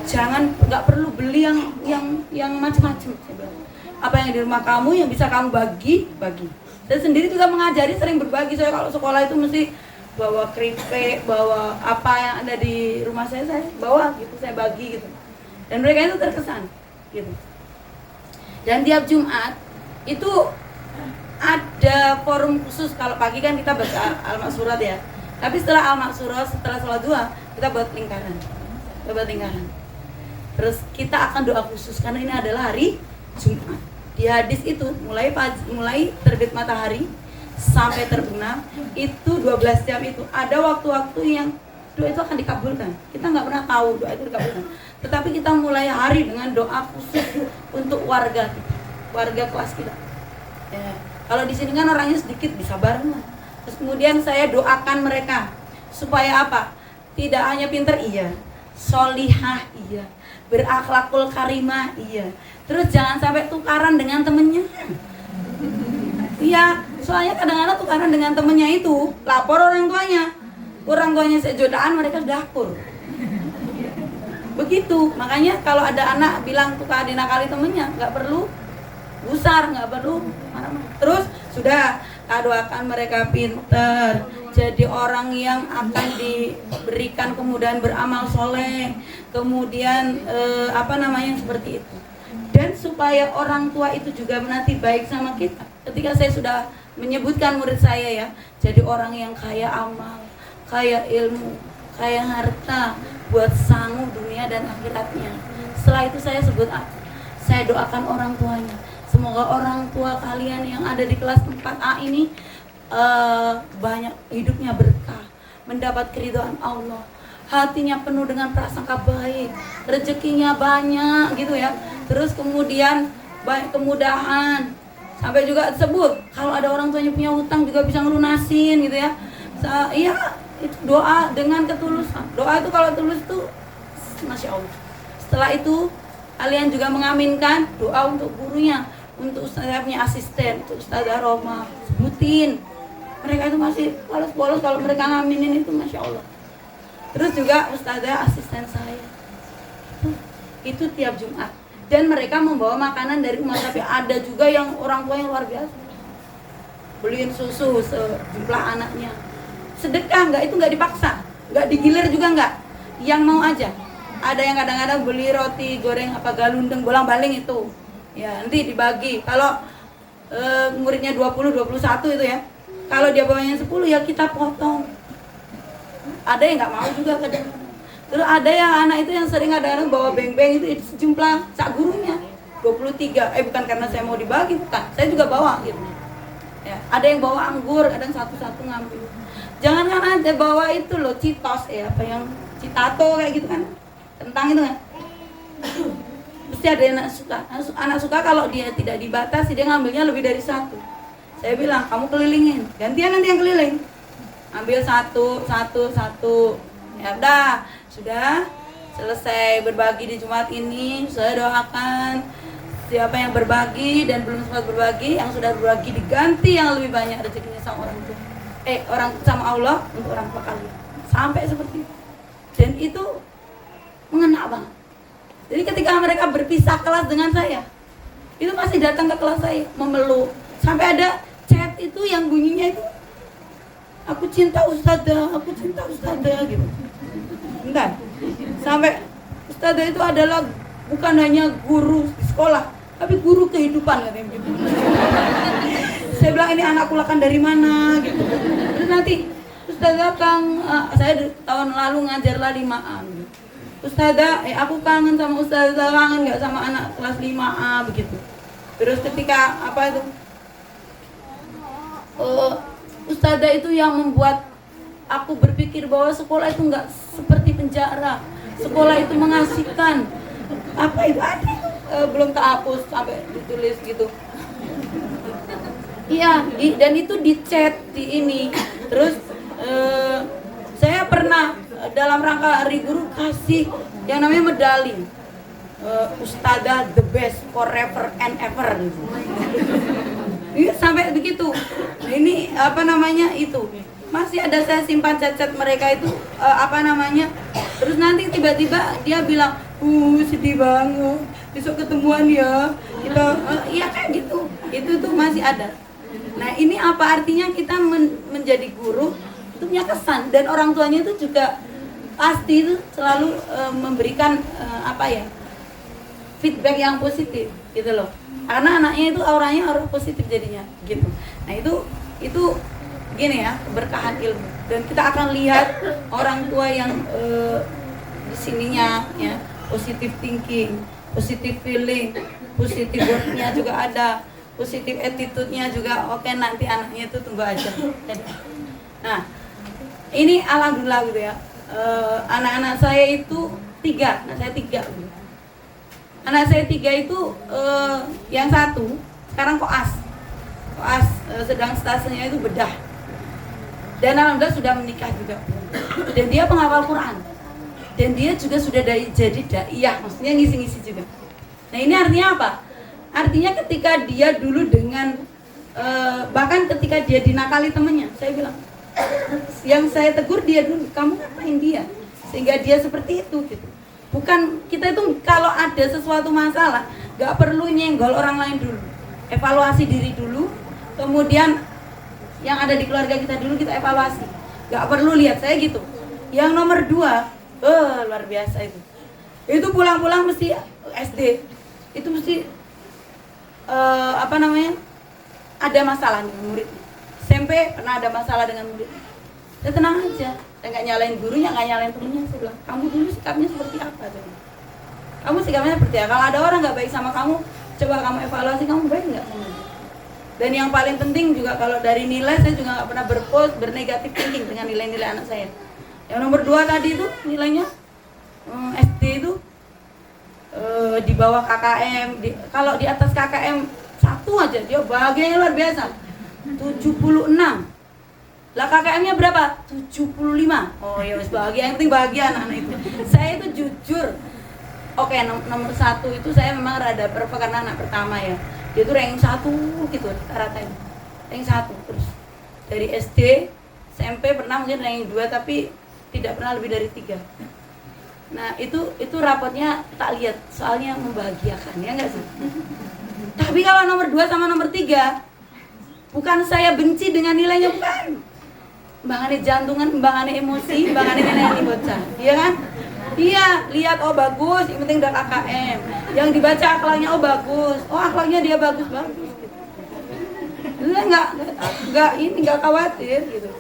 Jangan, nggak perlu beli yang macam-macam. Saya bilang, apa yang di rumah kamu yang bisa kamu bagi. Saya sendiri juga mengajari sering berbagi. Saya kalau sekolah itu mesti bawa keripik, bawa apa yang ada di rumah saya bawa gitu, saya bagi gitu. Dan mereka itu terkesan gitu. Dan tiap Jumat itu ada forum khusus. Kalau pagi kan kita baca Al-Maksurat ya. Tapi setelah Al-Maksurat, setelah sholat duha, kita buat lingkaran. Terus kita akan doa khusus karena ini adalah hari Jumat. Di hadis itu mulai terbit matahari sampai terbenam itu 12 jam itu ada waktu-waktu yang doa itu akan dikabulkan. Kita nggak pernah tahu doa itu dikabulkan. Tetapi kita mulai hari dengan doa khusus untuk warga kelas kita. Ya. Kalau di sini kan orangnya sedikit, bisa bareng. Terus kemudian saya doakan mereka supaya apa? Tidak hanya pinter, iya, solihah, iya, berakhlakul karimah, iya. Terus jangan sampai tukaran dengan temennya. Iya, soalnya kadang-kadang tukaran dengan temennya itu lapor orang tuanya sejodaan mereka sudah akur. Begitu, makanya kalau ada anak bilang tukar dinakali temennya, nggak perlu gusar, nggak perlu marah-marah. Terus sudah kita doakan mereka pinter, jadi orang yang akan diberikan kemudahan beramal soleh, kemudian seperti itu. Dan supaya orang tua itu juga nanti baik sama kita. Ketika saya sudah menyebutkan murid saya ya, jadi orang yang kaya amal, kaya ilmu, kaya harta, buat sanggup dunia dan akhiratnya. Setelah itu saya saya doakan orang tuanya. Semoga orang tua kalian yang ada di kelas 4A ini banyak hidupnya berkah, mendapat keridhaan Allah, hatinya penuh dengan prasangka baik, rezekinya banyak gitu ya. Terus kemudian banyak kemudahan. Sampai juga sebut kalau ada orang tuanya punya hutang juga bisa ngelunasin gitu ya. Iya, itu doa dengan ketulusan. Doa itu kalau tulus tuh Masya Allah. Setelah itu kalian juga mengaminkan doa untuk gurunya, untuk ustazah punya asisten, untuk ustazah Roma, sebutin. Mereka itu masih polos-polos kalau mereka ngaminin itu Masya Allah. Terus juga ustazah asisten saya itu tiap Jumat. Dan mereka membawa makanan dari rumah, tapi ada juga yang orang tua yang luar biasa beliin susu sejumlah anaknya. Sedekah nggak, itu nggak dipaksa, nggak digilir juga nggak, yang mau aja. Ada yang kadang-kadang beli roti goreng apa galundeng bolang-baling itu ya nanti dibagi. Kalau muridnya 20, 21 itu ya, kalau dia bawanya 10 ya kita potong. Ada yang nggak mau juga kadang. Terus ada yang anak itu yang sering kadang-kadang bawa beng-beng itu sejumlah sak gurunya 23. Bukan karena saya mau dibagi, bukan, saya juga bawa gitu ya. Ada yang bawa anggur, kadang satu-satu ngambil. Jangan kan aja bawa itu loh, citos apa yang citato kayak gitu kan, kentang itu kan. Mesti ada yang anak suka kalau dia tidak dibatasi, dia ngambilnya lebih dari satu. Saya bilang kamu kelilingin, gantian nanti yang keliling, ambil satu. Ya udah, sudah selesai berbagi di Jumat ini, saya doakan Siapa yang berbagi dan belum sempat berbagi, yang sudah berbagi diganti yang lebih banyak rezekinya sama orang tua. Orang sama Allah untuk orang tua kalian. Sampai seperti itu. Dan itu mengena banget. Jadi ketika mereka berpisah kelas dengan saya, itu masih datang ke kelas saya, memeluk. Sampai ada chat itu yang bunyinya itu, aku cinta ustadzah gitu. Bentar. Sampai ustadzah itu adalah bukan hanya guru di sekolah, tapi guru kehidupan katanya gitu. Saya bilang ini anak kulakan dari mana gitu. Terus nanti ustadzah Kang, saya tahun lalu ngajarlah 5A gitu. Ustadzah, aku kangen sama ustadzah, kangen nggak sama anak kelas 5A begitu. Terus ketika apa itu, ustadzah itu yang membuat aku berpikir bahwa sekolah itu nggak seperti penjara, sekolah itu mengasihkan. Apa itu ada itu belum terhapus sampai ditulis gitu. Iya, dan itu di chat di ini. Terus saya pernah dalam rangka hari guru kasih yang namanya medali ustadzah the best forever and ever gitu. Ini sampai begitu. Nah, ini apa namanya itu masih ada, saya simpan chat-chat mereka itu apa namanya. Terus nanti tiba-tiba dia bilang, sedih banget, besok ketemuan ya kita, iya kayak gitu. Itu tuh masih ada. Nah ini apa artinya kita menjadi guru itu punya kesan, dan orang tuanya itu juga pasti itu selalu memberikan apa ya, feedback yang positif gitu loh, karena anaknya itu auranya aura positif jadinya gitu. Nah itu gini ya, keberkahan ilmu, dan kita akan lihat orang tua yang di sininya ya positive thinking, positive feeling, positive wordnya juga ada, positive attitude-nya juga oke, nanti anaknya itu tunggu aja. Nah ini alhamdulillah gitu ya. Anak-anak saya itu 3, anak saya 3 gitu. Anak saya 3 itu yang 1 sekarang koas sedang stasenya itu bedah, dan alhamdulillah sudah menikah juga, dan dia penghafal Quran, dan dia juga sudah jadi daiyah, maksudnya ngisi-ngisi juga. Nah ini artinya apa? Artinya ketika dia dulu dengan bahkan ketika dia dinakali temennya, saya bilang, yang saya tegur dia dulu, kamu ngapain dia sehingga dia seperti itu gitu. Bukan, kita itu kalau ada sesuatu masalah nggak perlu nyenggol orang lain dulu, evaluasi diri dulu, kemudian yang ada di keluarga kita dulu kita evaluasi, nggak perlu lihat saya gitu. Yang nomor 2, luar biasa itu pulang-pulang mesti SD itu mesti apa namanya, ada masalah dengan murid. SMP pernah ada masalah dengan murid. Ya tenang aja, saya nggak nyalain gurunya, nggak nyalain temennya. Saya bilang, kamu dulu sikapnya seperti apa? Kamu sikapnya seperti apa? Kalau ada orang nggak baik sama kamu, coba kamu evaluasi, kamu baik nggak sama dia. Dan yang paling penting juga, kalau dari nilai, saya juga nggak pernah bernegatif thinking dengan nilai-nilai anak saya. Yang nomor 2 tadi itu nilainya SD itu di bawah KKM, kalau di atas KKM 1 aja dia bahagianya luar biasa. 76. Lah KKM-nya berapa? 75. Oh ya wis bahagia, yang penting bahagia anak-anak itu. Saya itu jujur. Oke, nomor 1 itu saya memang rada karena anak pertama ya. Dia tuh ranking 1 gitu rata-rata. Ranking 1 terus. Dari SD, SMP pernah mungkin ranking 2 tapi tidak pernah lebih dari 3. Nah, itu rapotnya tak lihat, soalnya membahagiakan ya enggak sih? Tapi kalau nomor 2 sama nomor 3, bukan saya benci dengan nilainya, bukan. Mbangane jantungan, mbangane emosi, mbangane nilai bocah. Iya kan? Iya, lihat oh bagus, yang penting udah KKM. Yang dibaca akhlaknya oh bagus. Oh akhlaknya dia bagus gitu. Enggak khawatir gitu.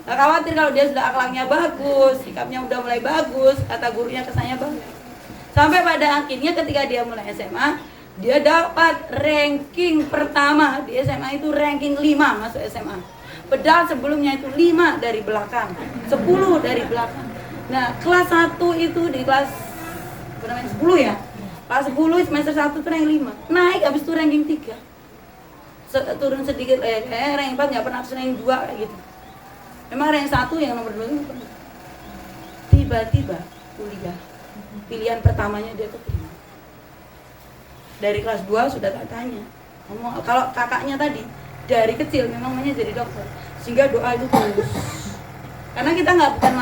Enggak khawatir kalau dia sudah akhlaknya bagus, sikapnya udah mulai bagus, kata gurunya kesannya bagus. Sampai pada akhirnya ketika dia mulai SMA, dia dapat ranking pertama di SMA itu ranking 5 masuk SMA. Padahal sebelumnya itu 5 dari belakang, 10 dari belakang. Nah, kelas 1 itu di kelas 10 ya. Kelas 10 semester 1 itu ranking 5. Naik habis itu ranking 3. Turun sedikit ranking 4 enggak pernah ranking 2 kayak gitu. Memang ranking 1 yang nomor 2 itu pernah. Tiba-tiba kuliah. Pilihan pertamanya dia keterima. Dari kelas 2 sudah tak tanya. Kalau kakaknya tadi dari kecil memang maunya jadi dokter, sehingga doa itu terus. Karena kita bukan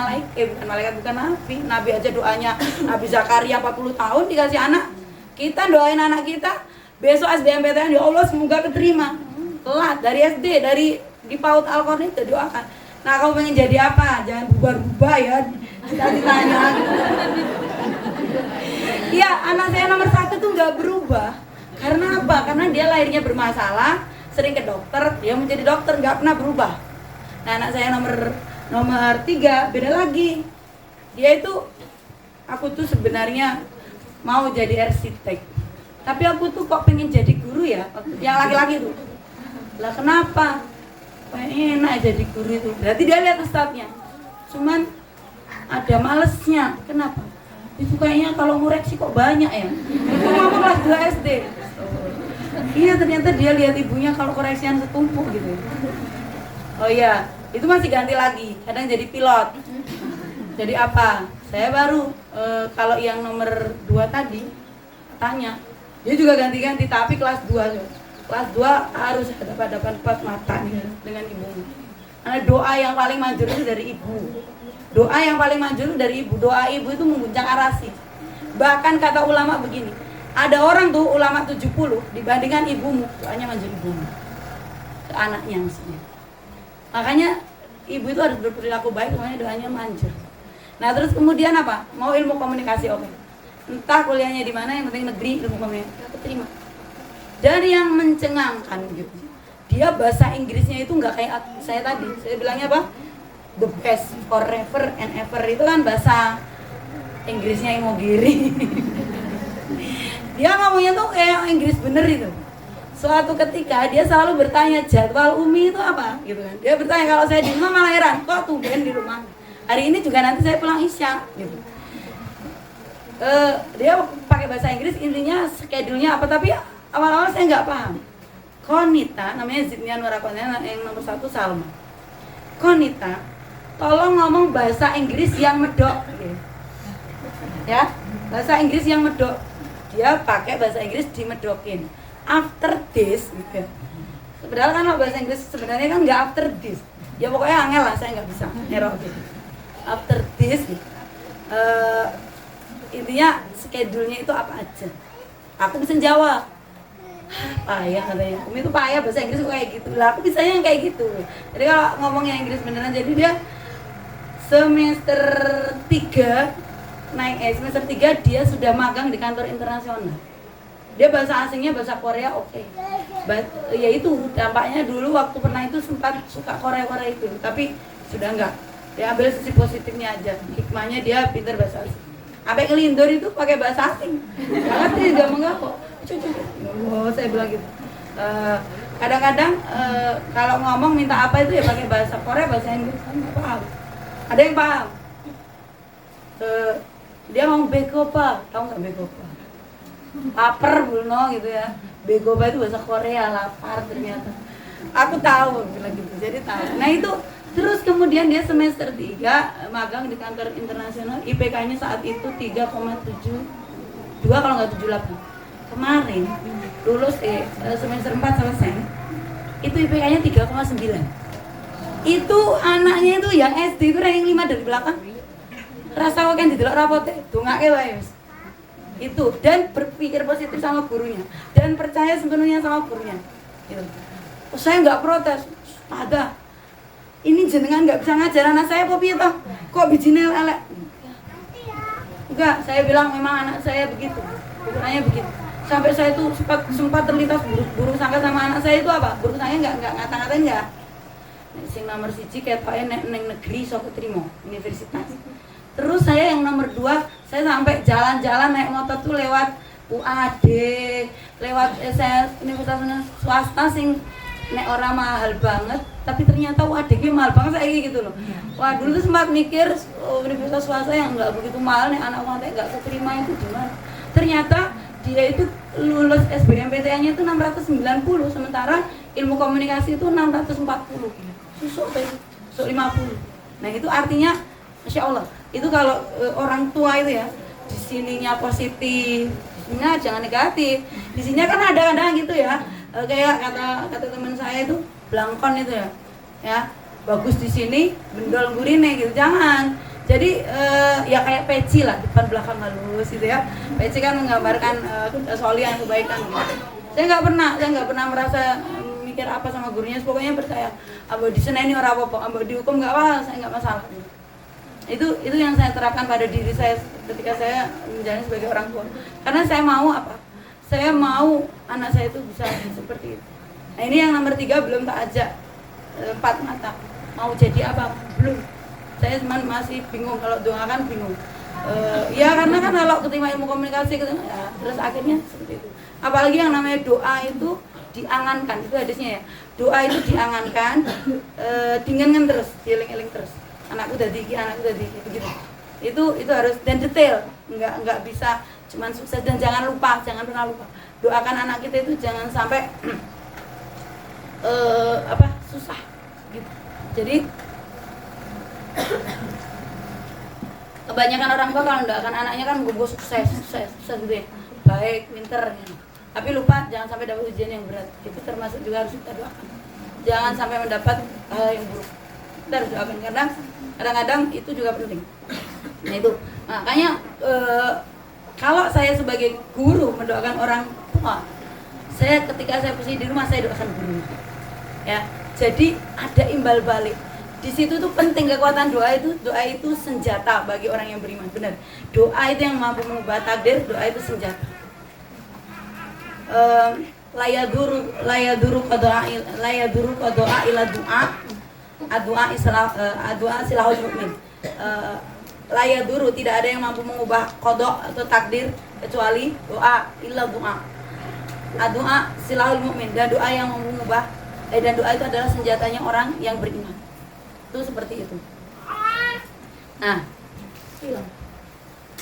malaikat, bukan nabi. Nabi aja doanya Nabi Zakaria 40 tahun dikasih anak. Kita doain anak kita besok SBMPTN, ya Allah semoga keterima. Telat dari SD, dari di PAUD Al-Qur'an itu doakan. Nah, kamu pengen jadi apa? Jangan bubar-bubar ya. Kita ditanya. Iya, anak saya nomor 1 tuh nggak berubah. Karena apa? Karena dia lahirnya bermasalah, sering ke dokter, dia menjadi dokter, nggak pernah berubah. Nah, anak saya nomor 3 beda lagi. Dia itu, aku tuh sebenarnya mau jadi arsitek, tapi aku tuh kok pengen jadi guru ya, yang laki-laki tuh. Lah kenapa? Enak jadi guru itu. Berarti dia lihat ustadznya, cuman ada malesnya. Kenapa? Itu kayaknya kalau ngoreksi kok banyak ya. Itu mama kelas 2 SD. Iya, ternyata dia lihat ibunya kalau koreksian setumpuk gitu. Oh iya, itu masih ganti lagi. Kadang jadi pilot. Jadi apa? Saya baru kalau yang nomor 2 tadi tanya, dia juga ganti-ganti tapi kelas 2. Kelas 2 harus hadapan mata nih dengan ibunya. Karena doa yang paling manjur itu dari ibu. Doa yang paling manjur itu dari ibu. Doa ibu itu mengguncang arasi. Bahkan kata ulama begini, ada orang tuh ulama 70 dibandingkan ibumu, doanya manjur ibumu ke anaknya maksudnya. Makanya ibu itu harus berperilaku baik, makanya doanya manjur. Nah, terus kemudian apa? Mau ilmu komunikasi, oke. Entah kuliahnya di mana, yang penting negeri ilmu komunikasi aku terima. Dan yang mencengangkan gitu, dia bahasa Inggrisnya itu nggak kayak saya tadi. Saya bilangnya apa? The best, forever and ever, itu kan bahasa Inggrisnya Imogiri. Dia ngomongnya tuh kayak Inggris bener itu. Suatu ketika dia selalu bertanya jadwal Umi itu apa gitu kan. Dia bertanya, kalau saya di rumah malah heran, kok tumben di rumah. Hari ini juga nanti saya pulang Isya gitu. Dia pakai bahasa Inggris, intinya schedule-nya apa, tapi awal-awal saya nggak paham. Konita, namanya Zidnia Nurakonnya, yang nomor 1 Salma. Konita, tolong ngomong bahasa Inggris yang medok gitu. Ya, bahasa Inggris yang medok. Dia pakai bahasa Inggris dimedokin. After this gitu. Padahal kan bahasa Inggris sebenarnya kan nggak after this. Ya pokoknya angel lah, saya nggak bisa ngerok gitu. After this gitu. Intinya schedule-nya itu apa aja. Aku bisa jawab. Payah katanya. Umi itu payah bahasa Inggris kayak gitu. Lah aku bisanya yang kayak gitu. Jadi kalau ngomongnya Inggris beneran, jadi dia semester 3 semester 3 dia sudah magang di kantor internasional. Dia bahasa asingnya bahasa Korea oke. Ya itu dampaknya dulu waktu pernah itu sempat suka Korea itu, tapi sudah enggak. Dia ambil sisi positifnya aja. Hikmahnya dia pintar bahasa asing. Sampai ngelindur itu pakai bahasa asing. Karena dia juga mengaku. Oh, saya bilang gitu. Kadang-kadang kalau ngomong minta apa itu ya pakai bahasa Korea, bahasa Inggris kan nggak paham. Ada yang paham. Dia ngomong begopa, tahu nggak begopa? Lapar Bruno gitu ya. Begopa itu bahasa Korea, lapar ternyata. Aku tahu bilang gitu, jadi tahu. Nah itu terus kemudian dia semester 3 magang di kantor internasional. IPK-nya saat itu 3,72 kalau nggak 78. Kemarin lulus semester 4 selesai. Itu IPK-nya 3,9. Itu anaknya itu yang SD itu ranking 5 dari belakang. Rasa kok kan didelok rapote, dongake wae wis. Itu, dan berpikir positif sama gurunya dan percaya sepenuhnya sama gurunya. Gitu. Saya nggak protes. Ada. Ini jenengan nggak bisa ngajar anak saya apa piye toh? Kok bijine elek? Enggak, saya bilang memang anak saya begitu. Ukurannya begitu. Sampai saya itu sempat terlintas buruk sangka sama anak saya itu apa? Buruk sangka enggak ngata-ngatain enggak. Sing nomor 1 ketoknya neng negeri sok keterima universitas. Terus saya yang nomor 2, saya sampai jalan-jalan naik motor tuh lewat UAD, lewat universitas swasta sing nek ora mahal banget, tapi ternyata UAD-nya mahal banget saya gitu loh. Wah, dulu tuh sempat mikir universitas swasta yang enggak begitu mahal nih anak saya enggak keterima itu gimana. Ternyata dia itu lulus SBMPTN-nya itu 690, sementara ilmu komunikasi itu 640. Susuk itu, susuk 50. Nah, itu artinya Masya Allah, itu kalau orang tua itu ya di sininya positif, di sininya jangan negatif. Di sininya kan ada kadang gitu ya. Kayak kata teman saya itu blangkon itu ya bagus di sini, bendol gurine gitu, jangan. Jadi ya kayak peci lah, depan belakang halus gitu ya. Peci kan menggambarkan kesolian, kebaikan gitu. Saya nggak pernah merasa mikir apa sama gurunya, pokoknya percaya abo diseneni ora apa-apa, abo dihukum nggak apa, saya nggak masalah. Itu yang saya terapkan pada diri saya ketika saya menjalani sebagai orang tua. Karena saya mau apa? Saya mau anak saya itu bisa seperti itu. Nah ini yang nomor 3 belum tak ajak 4 mata. Mau jadi apa? Belum. Saya masih bingung, kalau doa kan bingung. Ya karena kan kalau ketima ilmu komunikasi ya, terus akhirnya seperti itu. Apalagi yang namanya doa itu diangankan, itu hadisnya ya. Doa itu diangankan, dinginkan terus, dieling-eling terus. Anakku udah diki, begitu. Itu harus dan detail, nggak bisa cuman sukses. Dan jangan pernah lupa doakan anak kita itu jangan sampai susah gitu. Jadi kebanyakan orang tua kalau mendoakan anaknya kan gue sukses gitu ya, baik, pinter gitu. Tapi lupa jangan sampai dapat ujian yang berat. Itu termasuk juga harus kita doakan. Jangan sampai mendapat hal yang buruk. Kita harus doakan karena kadang-kadang itu juga penting. Nah itu makanya kalau saya sebagai guru mendoakan orang tua, saya ketika saya posisi di rumah saya doakan guru. Ya, jadi ada imbal balik. Di situ tuh penting kekuatan doa itu senjata bagi orang yang beriman. Benar. Doa itu yang mampu mengubah takdir, doa itu senjata. Layaduru qadoa ila doa. Doa silahul mukmin. Layaduru, tidak ada yang mampu mengubah kodok atau takdir kecuali doa illa doa. Doa silahul mukmin, dan doa yang mengubah dan doa itu adalah senjatanya orang yang beriman. Itu seperti itu.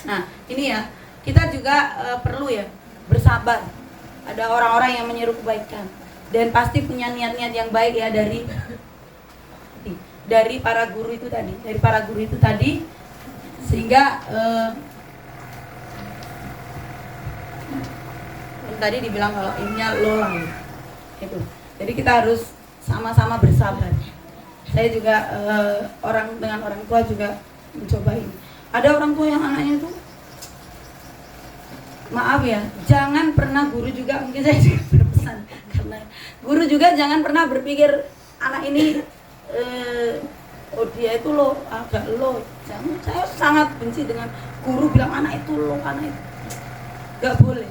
Nah ini ya, kita juga perlu ya bersabar. Ada orang-orang yang menyeru kebaikan dan pasti punya niat-niat yang baik ya dari para guru itu tadi, sehingga tadi dibilang kalau ininya lolang itu. Jadi kita harus sama-sama bersabar. Saya juga dengan orang tua juga mencoba ini. Ada orang tua yang anaknya itu, maaf ya, jangan pernah guru juga, mungkin saya juga berpesan, karena guru juga jangan pernah berpikir anak ini dia itu lo agak lo. Jangan, saya sangat benci dengan guru bilang anak itu lo, anak itu nggak boleh.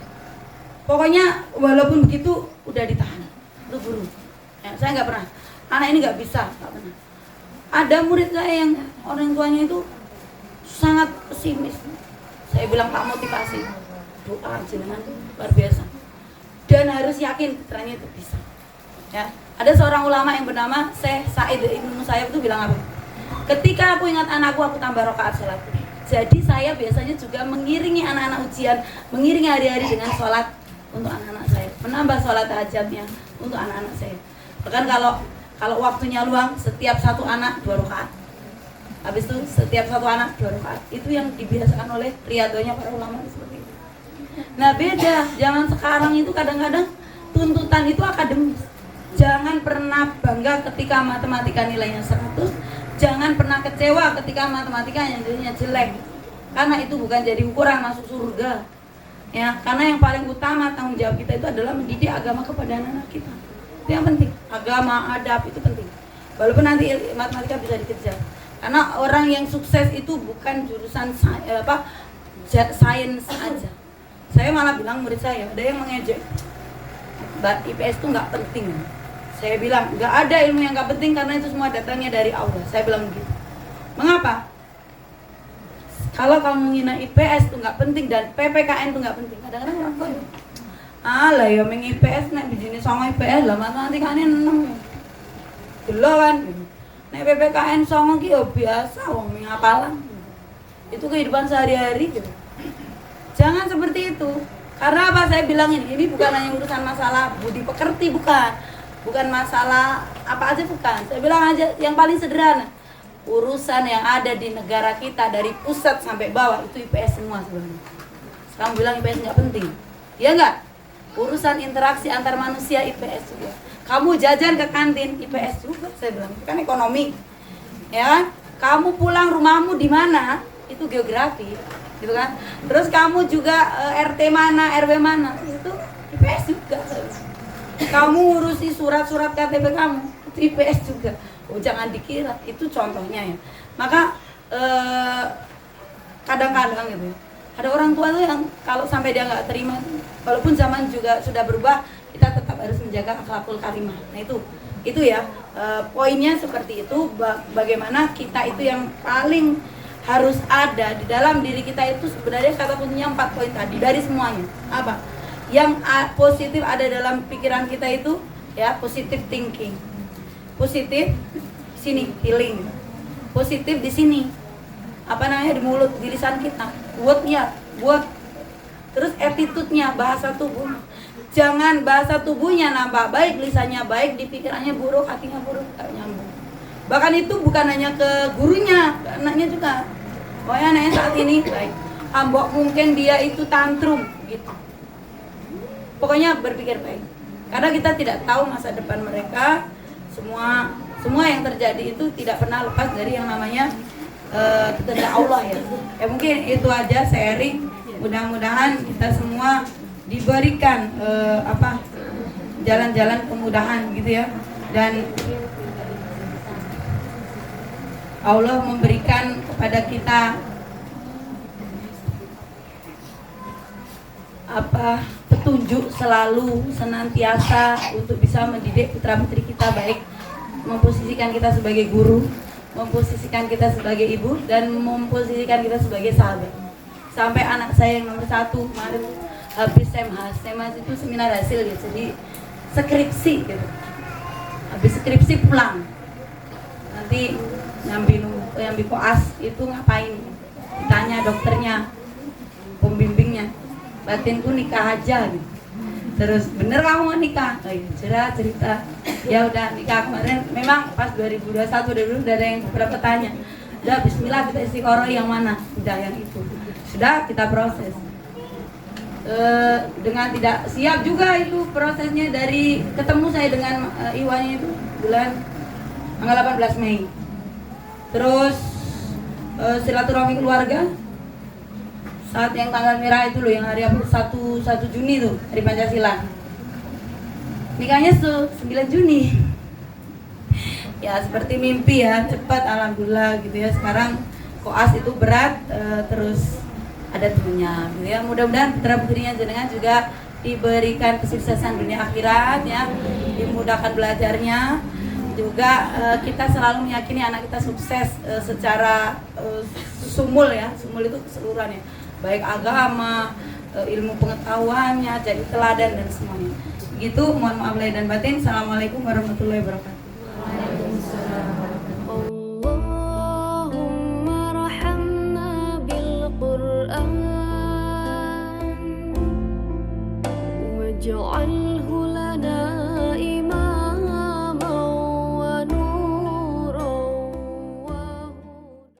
Pokoknya walaupun begitu udah ditahan itu guru. Ya, saya nggak pernah. Anak ini nggak bisa, nggak pernah. Ada murid saya yang orang tuanya itu sangat pesimis. Saya bilang Pak, motivasi, doa jenengan itu luar biasa. Dan harus yakin putranya itu bisa. Ya, ada seorang ulama yang bernama Syekh Said Ibnu Musayyab itu bilang apa? Ketika aku ingat anakku, aku tambah rakaat sholat. Jadi saya biasanya juga mengiringi anak-anak ujian, mengiringi hari-hari dengan sholat untuk anak-anak saya, menambah sholat tahajudnya untuk anak-anak saya. Bahkan kalau waktunya luang, setiap satu anak 2 rakaat. Habis itu setiap satu anak 2 rakaat. Itu yang dibiasakan oleh riyadonya para ulama seperti itu. Nah beda, zaman sekarang itu kadang-kadang tuntutan itu akademis. Jangan pernah bangga ketika matematika nilainya 100. Jangan pernah kecewa ketika matematika yang nilainya jelek. Karena itu bukan jadi ukuran masuk surga. Ya, karena yang paling utama tanggung jawab kita itu adalah mendidik agama kepada anak-anak kita. Itu yang penting. Agama, adab itu penting. Walaupun nanti matematika bisa dikejar. Karena orang yang sukses itu bukan jurusan sains aja. Saya malah bilang murid saya, ada yang mengejek, IPS itu nggak penting. Saya bilang nggak ada ilmu yang nggak penting karena itu semua datangnya dari Allah. Saya bilang begitu. Mengapa? Kalau kamu menghina IPS itu nggak penting dan PPKN itu nggak penting. Kadang-kadang orang tua alah ya meng IPS nek bijine songo IPS lah matematikane 6. Gelo kan. Nek PPKN songo ki yo biasa wong ming hafalan. Itu kehidupan sehari-hari gitu. Jangan seperti itu. Karena apa saya bilang ini bukan hanya urusan masalah budi pekerti, bukan masalah apa aja, bukan. Saya bilang aja yang paling sederhana. urusan yang ada di negara kita dari pusat sampai bawah itu IPS semua sebenarnya. Sekarang bilang IPS nggak penting, ya nggak? Urusan interaksi antar manusia IPS juga. Kamu jajan ke kantin IPS juga, saya bilang kan ekonomi, ya kan? Kamu pulang rumahmu di mana itu geografi, gitu kan? Terus kamu juga RT mana, RW mana itu IPS juga. Kamu urusi surat-surat KTP kamu itu IPS juga. Oh jangan dikira itu contohnya ya. Maka kadang-kadang gitu ya, ada orang tua tuh yang kalau sampai dia nggak terima, walaupun zaman juga sudah berubah, kita tetap harus menjaga akhlakul karimah. Nah itu ya poinnya seperti itu. Bagaimana kita itu yang paling harus ada di dalam diri kita itu sebenarnya kata kuncinya 4 poin tadi dari semuanya. Apa? Yang positif ada dalam pikiran kita itu ya, positive thinking. Positif sini healing. Positif di sini. Apa namanya di mulut, di lisan kita. Buatnya, buat. Terus attitude-nya, bahasa tubuh. Jangan bahasa tubuhnya nampak baik, lisannya baik, di pikirannya buruk, hatinya buruk, gak nyambung. Bahkan itu bukan hanya ke gurunya, ke anaknya juga. Pokoknya anaknya saat ini baik. Ambok mungkin dia itu tantrum gitu. Pokoknya berpikir baik. Karena kita tidak tahu masa depan mereka. Semua yang terjadi itu tidak pernah lepas dari yang namanya kehendak Allah ya. Ya mungkin itu aja sharing. Mudah-mudahan kita semua diberikan jalan-jalan kemudahan gitu ya. Dan Allah memberikan kepada kita petunjuk selalu senantiasa untuk bisa mendidik putra-putri kita baik, memposisikan kita sebagai guru, memposisikan kita sebagai ibu, dan memposisikan kita sebagai sahabat. Sampai anak saya yang nomor 1 kemarin habis SEMHAS itu seminar hasil gitu, jadi skripsi gitu. Habis skripsi pulang, nanti nyambi koas itu ngapain? Ditanya dokternya, pembimbingnya, batinku nikah aja gitu. Terus bener kamu mau nikah? Oh iya, cerita. Ya udah nikah kemarin. Memang pas 2021 dulu udah ada yang beberapa tanya. Udah bismillah kita istiqoroh yang mana? Udah yang itu. Sudah kita proses. Dengan tidak siap juga itu prosesnya dari ketemu saya dengan Iwannya itu bulan tanggal 18 Mei. Terus silaturahmi keluarga saat yang tanggal merah itu loh, yang hari 1 Juni tuh, hari Pancasila. Nikahnya 9 Juni. Ya seperti mimpi ya, cepat alhamdulillah gitu ya. Sekarang koas itu berat, terus ada temennya gitu ya. Mudah-mudahan putra-putrinya jenengan juga diberikan kesuksesan dunia akhirat ya, dimudahkan belajarnya. Juga kita selalu meyakini anak kita sukses secara sumul ya, sumul itu keseluruhan ya, baik agama, ilmu pengetahuannya, jadi teladan dan semuanya. Begitu, mohon maaf lahir dan batin. Assalamualaikum warahmatullahi wabarakatuh. Allahumma rahamna bil Qur'an waj'al